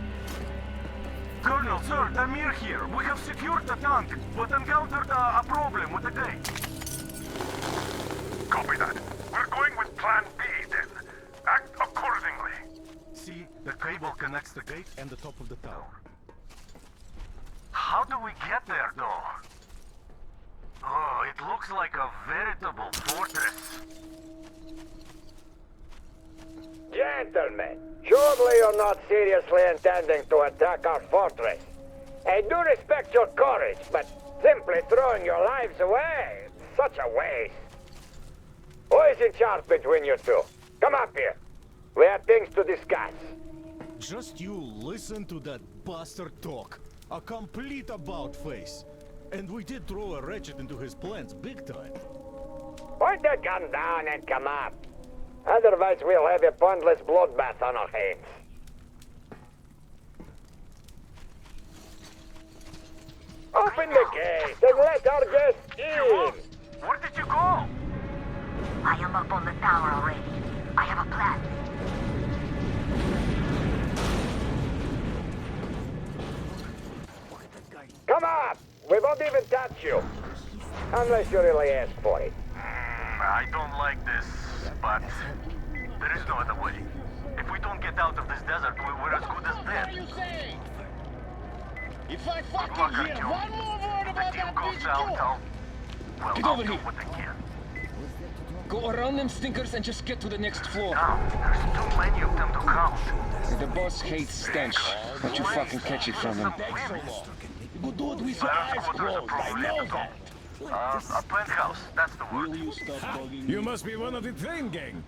Speaker 11: Colonel, sir, Amir here. We have secured the tank, but encountered a problem with the gate. Copy that. We're going with Plan B, then. Act accordingly.
Speaker 5: See, the cable connects the gate and the top of the tower.
Speaker 11: How do we get there, though? Oh, it looks like a veritable fortress.
Speaker 12: Gentlemen, surely you're not seriously intending to attack our fortress. I do respect your courage, but simply throwing your lives away, such a waste. Who is in charge between you two? Come up here. We have things to discuss.
Speaker 5: Just you listen to that bastard talk. A complete about-face. And we did throw a wretched into his plans big time.
Speaker 12: Point the gun down and come up. Otherwise we'll have a pointless bloodbath on our hands. Open the gate and let our guests in!
Speaker 11: Where did you go?
Speaker 16: I am up on the tower already. I have a plan.
Speaker 12: Come up! We won't even touch you. Unless you really ask for it.
Speaker 11: I don't like this, but there is no other way. If we don't get out of this desert, we're as good as dead.
Speaker 17: What are you saying? If I
Speaker 11: Good
Speaker 17: fucking
Speaker 11: luck,
Speaker 17: hear
Speaker 11: Artyom.
Speaker 17: one more word
Speaker 11: The
Speaker 17: about
Speaker 11: team
Speaker 17: that
Speaker 11: goes
Speaker 17: bitch,
Speaker 11: out,
Speaker 17: Get
Speaker 11: I'll
Speaker 17: over
Speaker 11: do
Speaker 17: here.
Speaker 11: what I can.
Speaker 1: Go around them stinkers and just get to the next floor.
Speaker 11: Now, there's too many of them to count.
Speaker 1: The boss hates stench, but you fucking catch it from him.
Speaker 17: You do it with your eyes closed. I know that.
Speaker 11: A penthouse, that's the word.
Speaker 17: Will you stop bugging
Speaker 4: You
Speaker 17: me?
Speaker 4: must be one of the train gang.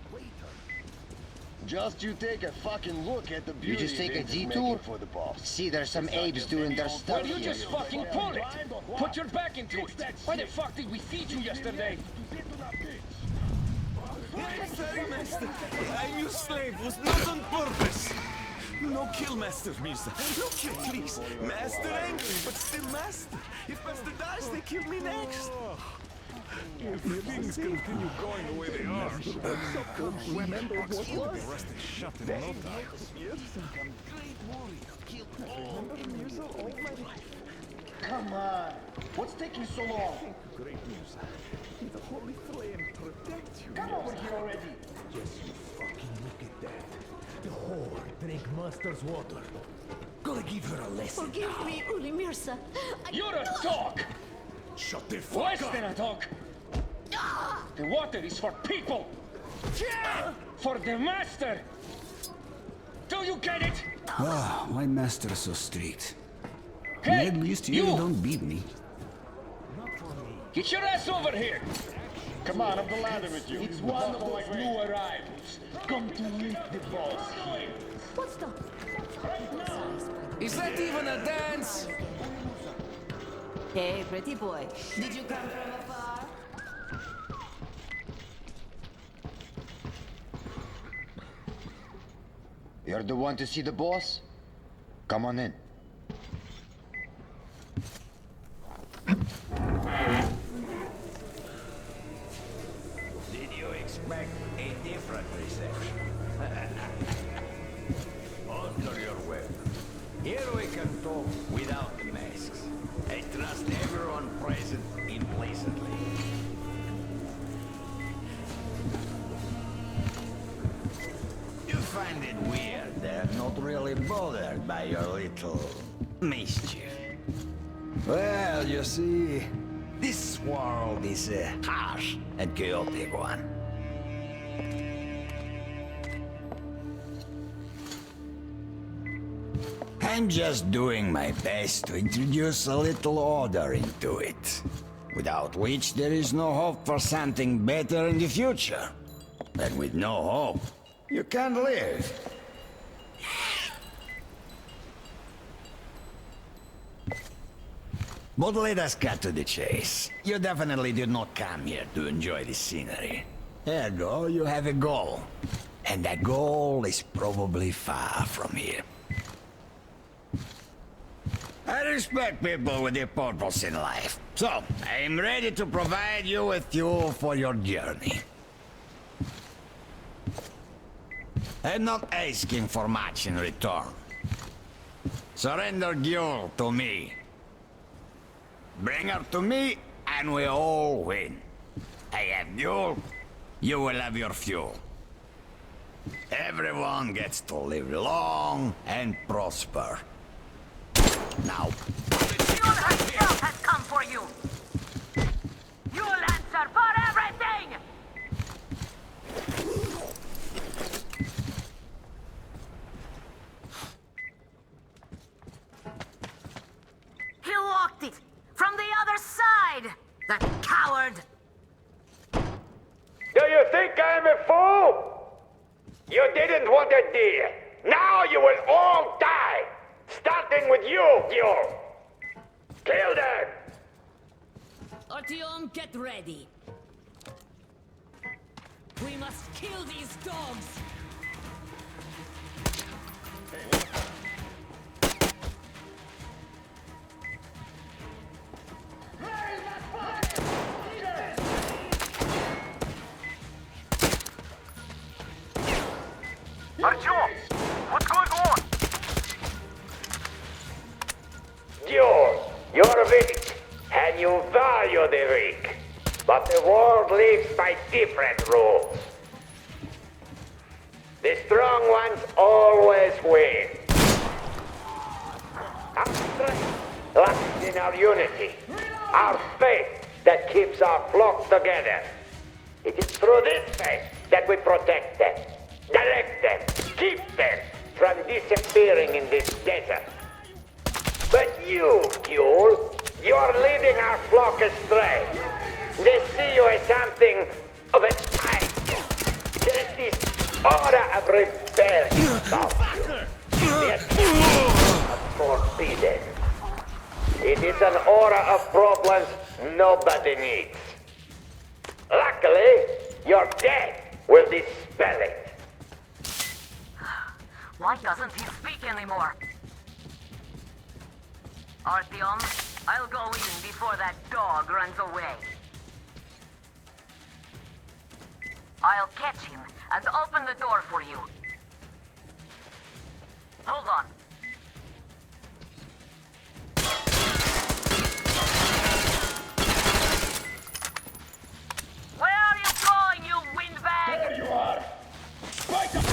Speaker 17: Just you take a fucking look at the beauty.
Speaker 18: You just take a
Speaker 17: they're
Speaker 18: detour?
Speaker 17: making for the boss.
Speaker 18: See, there's some apes doing their stuff
Speaker 1: Well, you
Speaker 18: here.
Speaker 1: just fucking pull it. Put your back into it. Why the fuck did we feed you yesterday?
Speaker 19: Sorry, master. I'm your slave. Was not on purpose. No kill, master, Mirza. No kill, please. Master angry, but still master. If master dies, they kill me next.
Speaker 4: If things continue going the way they are, remember what will be rested shut in no time.
Speaker 17: Come on. What's taking so long?
Speaker 19: Great news. The holy flame protects you.
Speaker 17: Come over here already.
Speaker 6: Yes, you fucking look at that. The whore drank Master's water. Gonna give her a lesson.
Speaker 2: Forgive me, Uli Mirza.
Speaker 1: You're a dog!
Speaker 6: Shut the fuck
Speaker 1: Less
Speaker 6: up!
Speaker 1: than a dog! The water is for people! For the master! Do you get it?
Speaker 8: Ah, my master is so strict.
Speaker 1: Hey,
Speaker 8: At least
Speaker 1: you!
Speaker 8: don't beat me.
Speaker 1: Get your ass over here!
Speaker 17: Come on, up the ladder with you. It's one of those new arrivals. Come to meet the boss here.
Speaker 2: What's the...
Speaker 1: Is that even a dance?
Speaker 2: Hey, pretty boy. Did you come from afar?
Speaker 18: You're the one to see the boss? Come on in.
Speaker 9: Did you expect a different reception? Under your welcome. Here we can talk without the masks. I trust everyone present implicitly. You find it weird they're not really bothered by your little mischief. Well, you see, this world is a harsh and chaotic one. I'm just doing my best to introduce a little order into it, without which there is no hope for something better in the future. And with no hope, you can't live. But let us cut to the chase. You definitely did not come here to enjoy the scenery. Ergo, you have a goal. And that goal is probably far from here. I respect people with a purpose in life. So, I'm ready to provide you with fuel for your journey. I'm not asking for much in return. Surrender Gyul to me. Bring her to me, and we all win. I have Gyul, you will have your fuel. Everyone gets to live long and prosper. Now,
Speaker 16: Fuel herself has come for you! You'll answer for everything!
Speaker 12: died! That coward!
Speaker 7: Do you think I'm a fool? You didn't want a deal. Now you will all die! Starting with you, Gil! Kill them!
Speaker 2: Artyom, get ready. We must kill these dogs!
Speaker 11: Artyom, what's going on?
Speaker 7: Gil, you're weak, and you value the weak. But the world lives by different rules. The strong ones always win. Our strength lies in our unity, our faith that keeps our flock together. It is through this faith that we protect them, direct them, keep them from disappearing in this desert. But you, Yule, you're leading our flock astray. They see you as something of a type. There's this aura of rebellion about you. Yet forbidden. It is an aura of problems nobody needs. Luckily, your death will dispel it.
Speaker 16: Why doesn't he speak anymore? Artyom, I'll go in before that dog runs away. I'll catch him and open the door for you. Hold on. Where are you going, you windbag?
Speaker 1: There you are! Right up!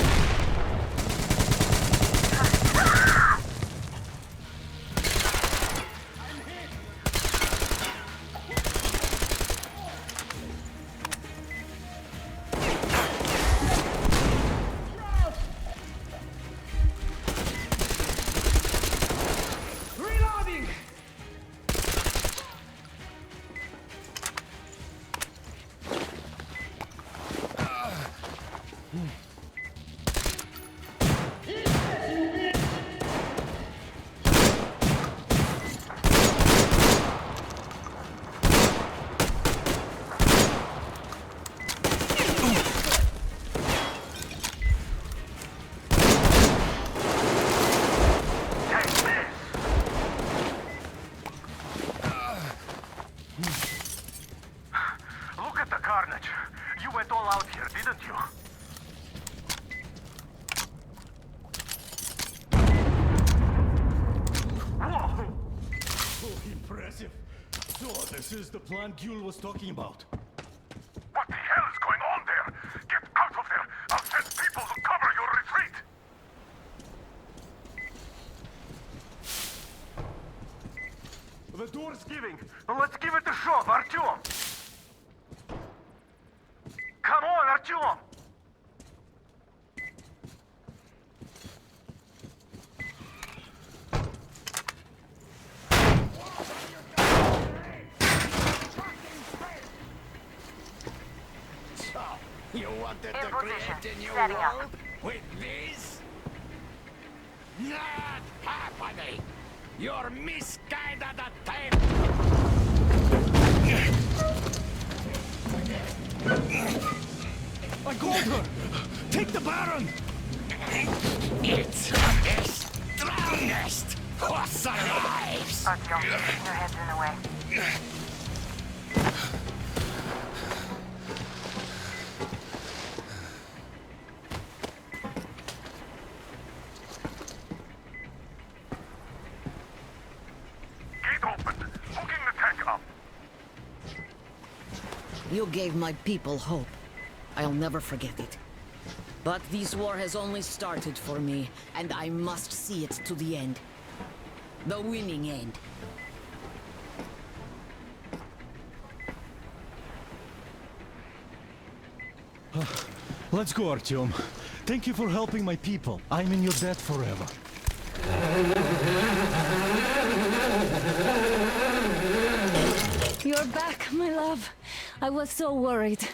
Speaker 17: Reloading!
Speaker 11: Look at the carnage. You went all out here, didn't you? Whoa!
Speaker 5: Oh, impressive. So, this is the plant Gül was talking about.
Speaker 11: What the hell is going on there? Get out of there! I'll send people to cover your retreat! The door's giving. Let's give it a shot, Artyom! Come on, Artyom!
Speaker 19: So, you wanted
Speaker 16: In
Speaker 19: to
Speaker 16: position.
Speaker 19: create a new
Speaker 16: Setting up.
Speaker 19: world with this? Not happening! You're misguided attempt!
Speaker 5: I got her! Take the Baron!
Speaker 19: It's the strongest who survives!
Speaker 16: Artyom, your head's in the way.
Speaker 11: Gate open. Hooking the tank up.
Speaker 2: You gave my people hope. I'll never forget it. But this war has only started for me, and I must see it to the end. The winning end.
Speaker 5: Let's go, Artyom. Thank you for helping my people. I'm in your debt forever.
Speaker 21: You're back. back, my love. I was so worried.